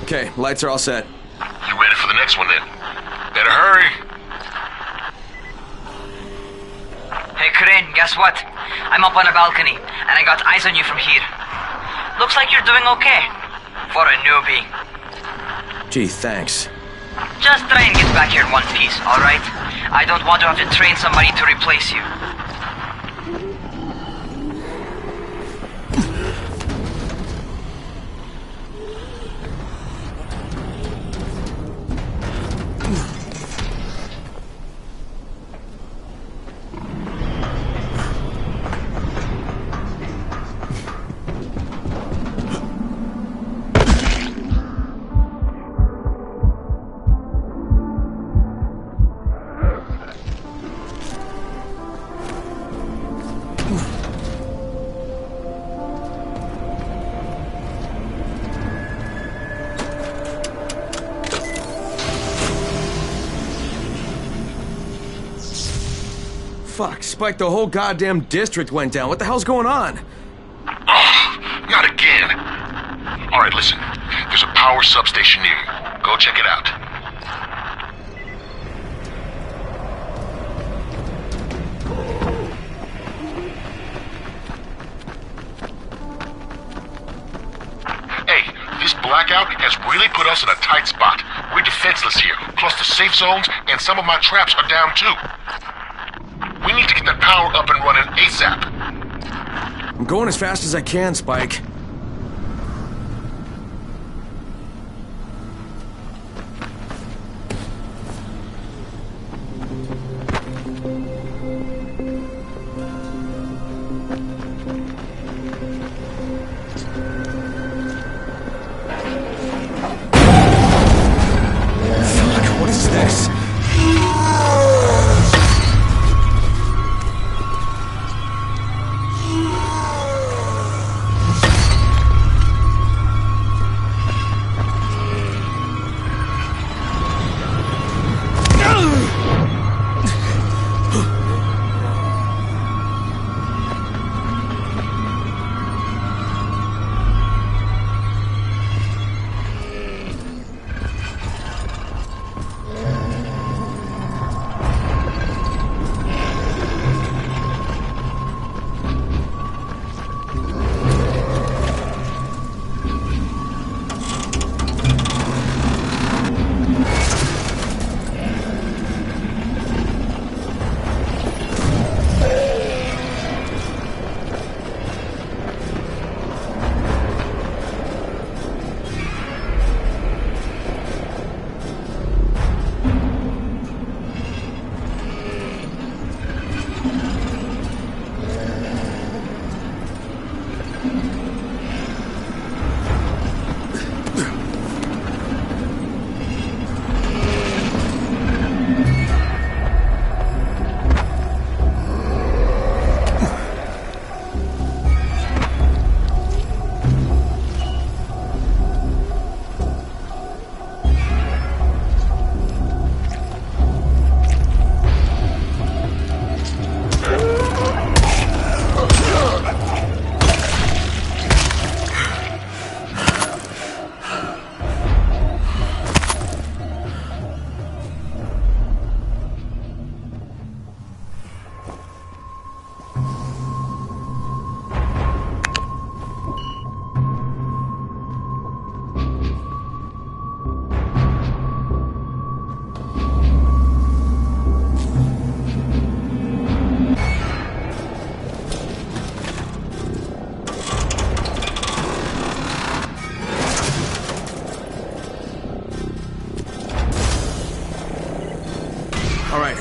Okay, lights are all set. You ready for the next one then? Better hurry. Hey, Crane, guess what? I'm up on a balcony, and I got eyes on you from here. Looks like you're doing okay. For a newbie. Gee, thanks. Just try and get back here in one piece, alright? I don't want to have to train somebody to replace you. Fuck, Spike, the whole goddamn district went down. What the hell's going on? Oh, not again. All right, listen. There's a power substation near you. Go check it out. Hey, this blackout has really put us in a tight spot. We're defenseless here. Plus the safe zones and some of my traps are down too. We need to get that power up and running ASAP. I'm going as fast as I can, Spike. Fuck, what is this?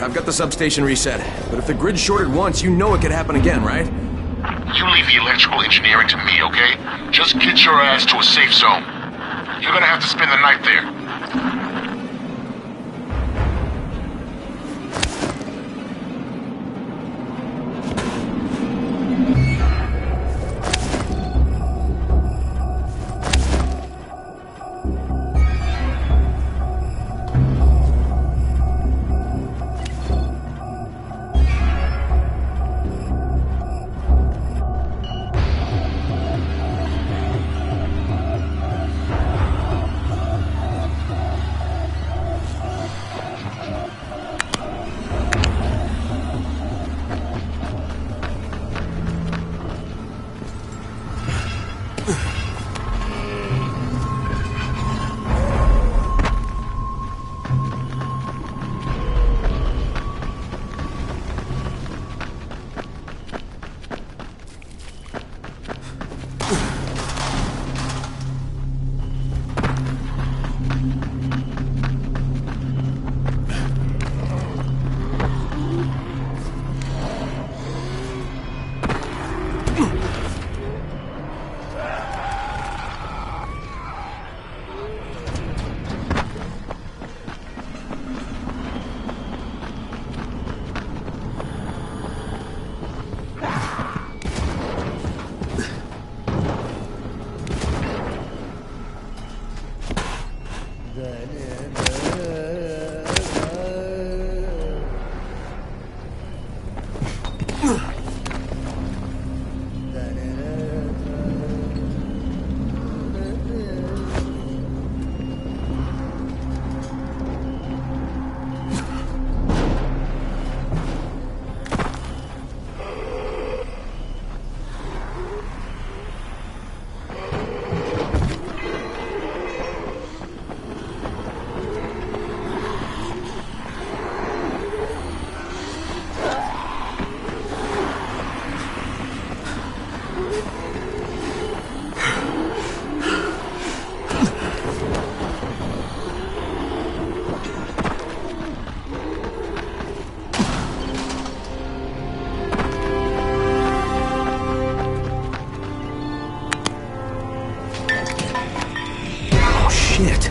I've got the substation reset. But if the grid shorted once, you know it could happen again, right? You leave the electrical engineering to me, okay? Just get your ass to a safe zone. You're gonna have to spend the night there. Shit.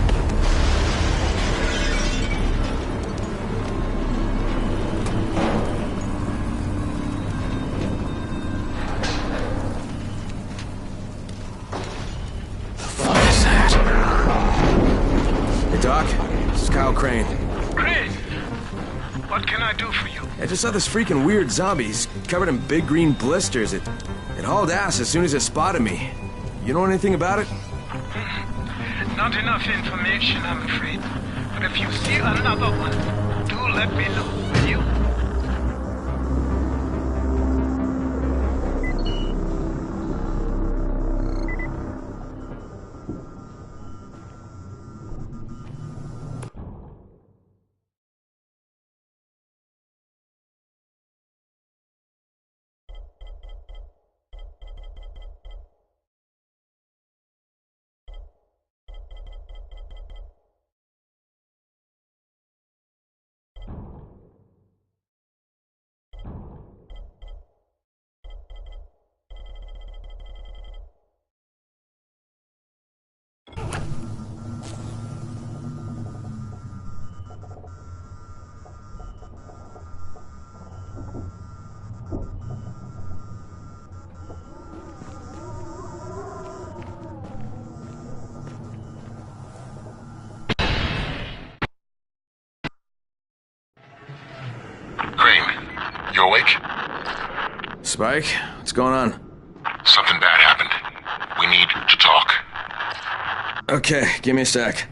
Hey, Doc. This is Kyle Crane. Crane! What can I do for you? I just saw this freaking weird zombie. He's covered in big green blisters. It hauled ass as soon as it spotted me. You know anything about it? Not enough information, I'm afraid. But if you see another one, do let me know, will you? You awake? Spike, what's going on? Something bad happened. We need to talk. Okay, give me a sec.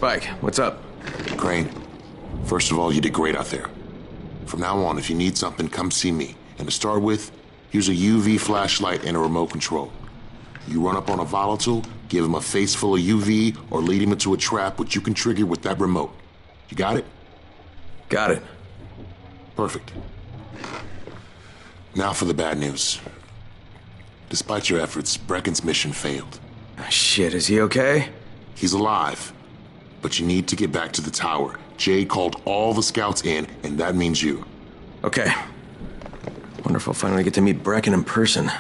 Spike, what's up? Crane, first of all, you did great out there. From now on, if you need something, come see me. And to start with, here's a UV flashlight and a remote control. You run up on a volatile, give him a face full of UV, or lead him into a trap which you can trigger with that remote. You got it? Got it. Perfect. Now for the bad news. Despite your efforts, Brecken's mission failed. Shit, is he okay? He's alive. But you need to get back to the tower. Jay called all the scouts in, and that means you. Okay. Wonder if I'll finally get to meet Brecken in person.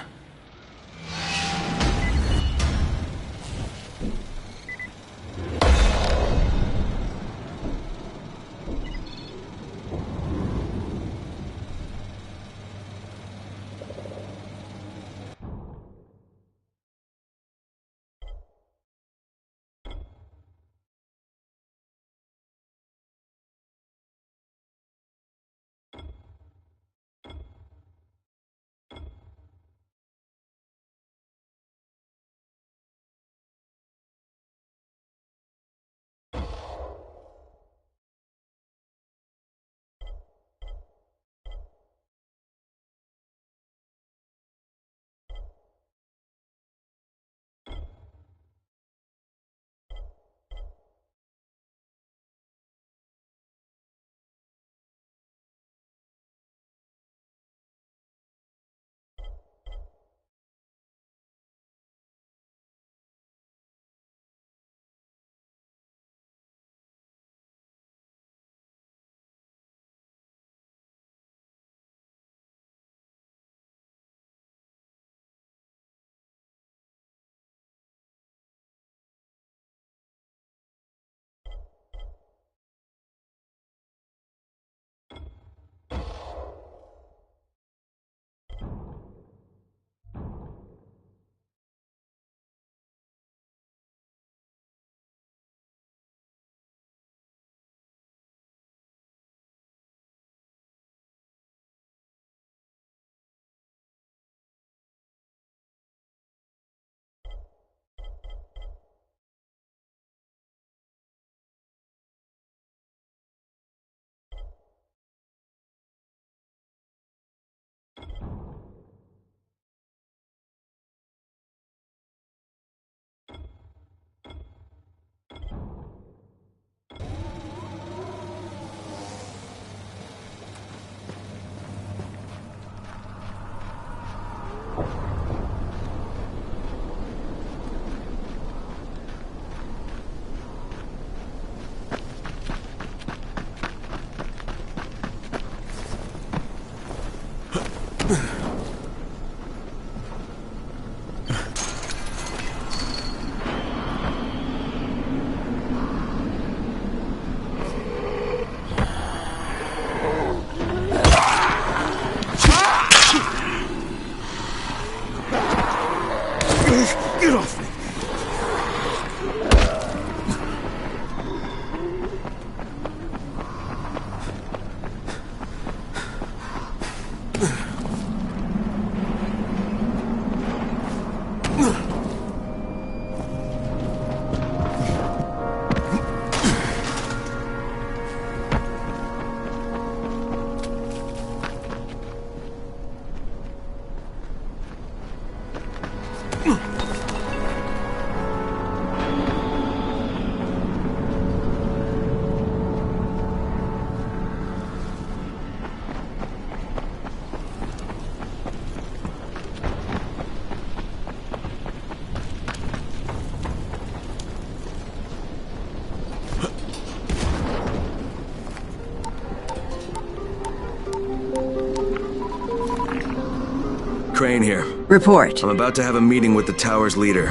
Crane here. Report. I'm about to have a meeting with the tower's leader.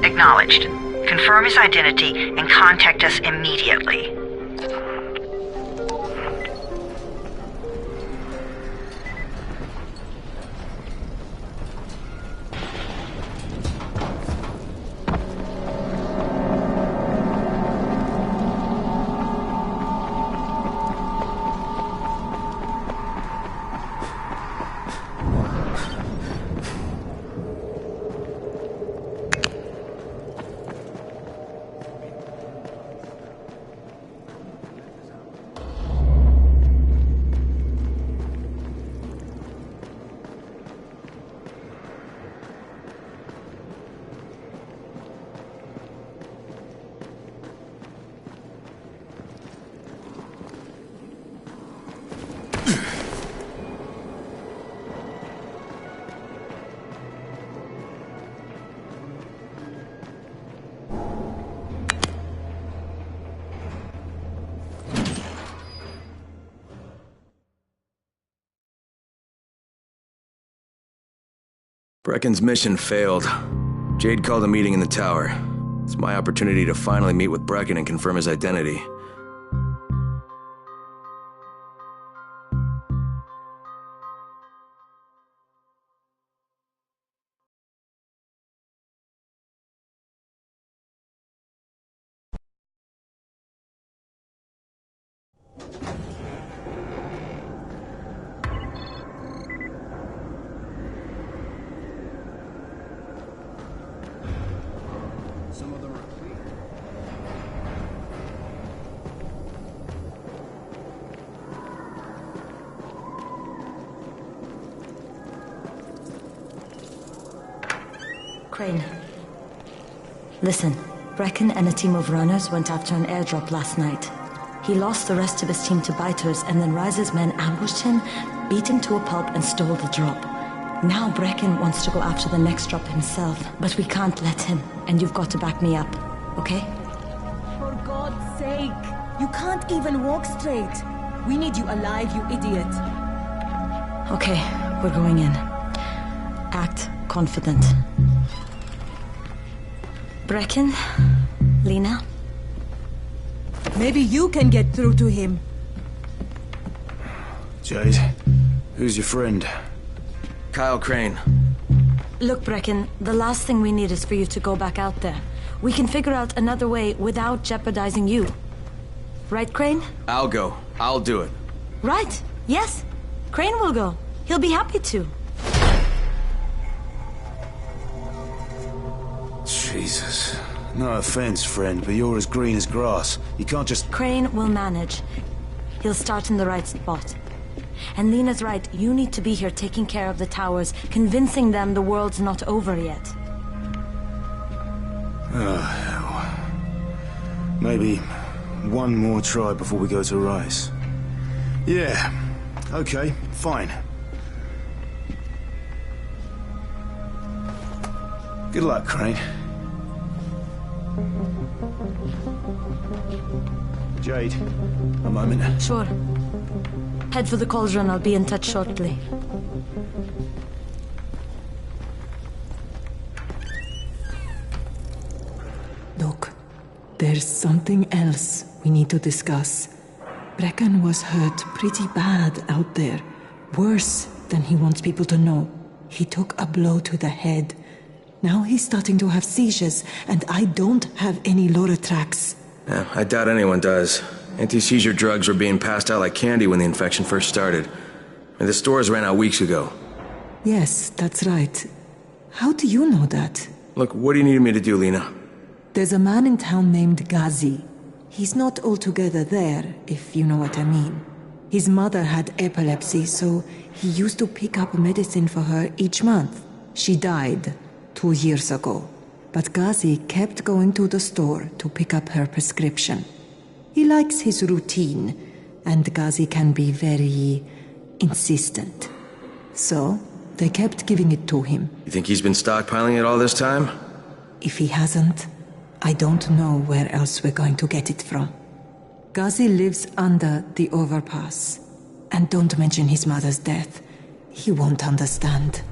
Acknowledged. Confirm his identity and contact us immediately. Brecken's mission failed. Jade called a meeting in the tower. It's my opportunity to finally meet with Brecken and confirm his identity. Some of them are clear. Crane. Listen, Brecken and a team of runners went after an airdrop last night. He lost the rest of his team to biters, and then Rise's men ambushed him, beat him to a pulp, and stole the drop. Now Brecken wants to go after the next drop himself, but we can't let him, and you've got to back me up, okay? For God's sake! You can't even walk straight! We need you alive, you idiot! Okay, we're going in. Act confident. Brecken? Lena? Maybe you can get through to him. Jade, who's your friend? Kyle Crane. Look, Brecken, the last thing we need is for you to go back out there. We can figure out another way without jeopardizing you. Right, Crane? I'll go. I'll do it. Right. Yes. Crane will go. He'll be happy to. Jesus. No offense, friend, but you're as green as grass. You can't just... Crane will manage. He'll start in the right spot. And Lena's right, you need to be here taking care of the towers, convincing them the world's not over yet. Oh, hell. Maybe one more try before we go to Rise. Yeah, okay, fine. Good luck, Crane. Jade, a moment. Sure. Head for the cauldron, I'll be in touch shortly. Look, there's something else we need to discuss. Brecken was hurt pretty bad out there. Worse than he wants people to know. He took a blow to the head. Now he's starting to have seizures, and I don't have any Loratrax. Yeah, I doubt anyone does. Anti-seizure drugs were being passed out like candy when the infection first started. And the stores ran out weeks ago. Yes, that's right. How do you know that? Look, what do you need me to do, Lena? There's a man in town named Ghazi. He's not altogether there, if you know what I mean. His mother had epilepsy, so he used to pick up medicine for her each month. She died 2 years ago. But Ghazi kept going to the store to pick up her prescription. He likes his routine, and Ghazi can be very insistent. So, they kept giving it to him. You think he's been stockpiling it all this time? If he hasn't, I don't know where else we're going to get it from. Ghazi lives under the overpass. And don't mention his mother's death. He won't understand.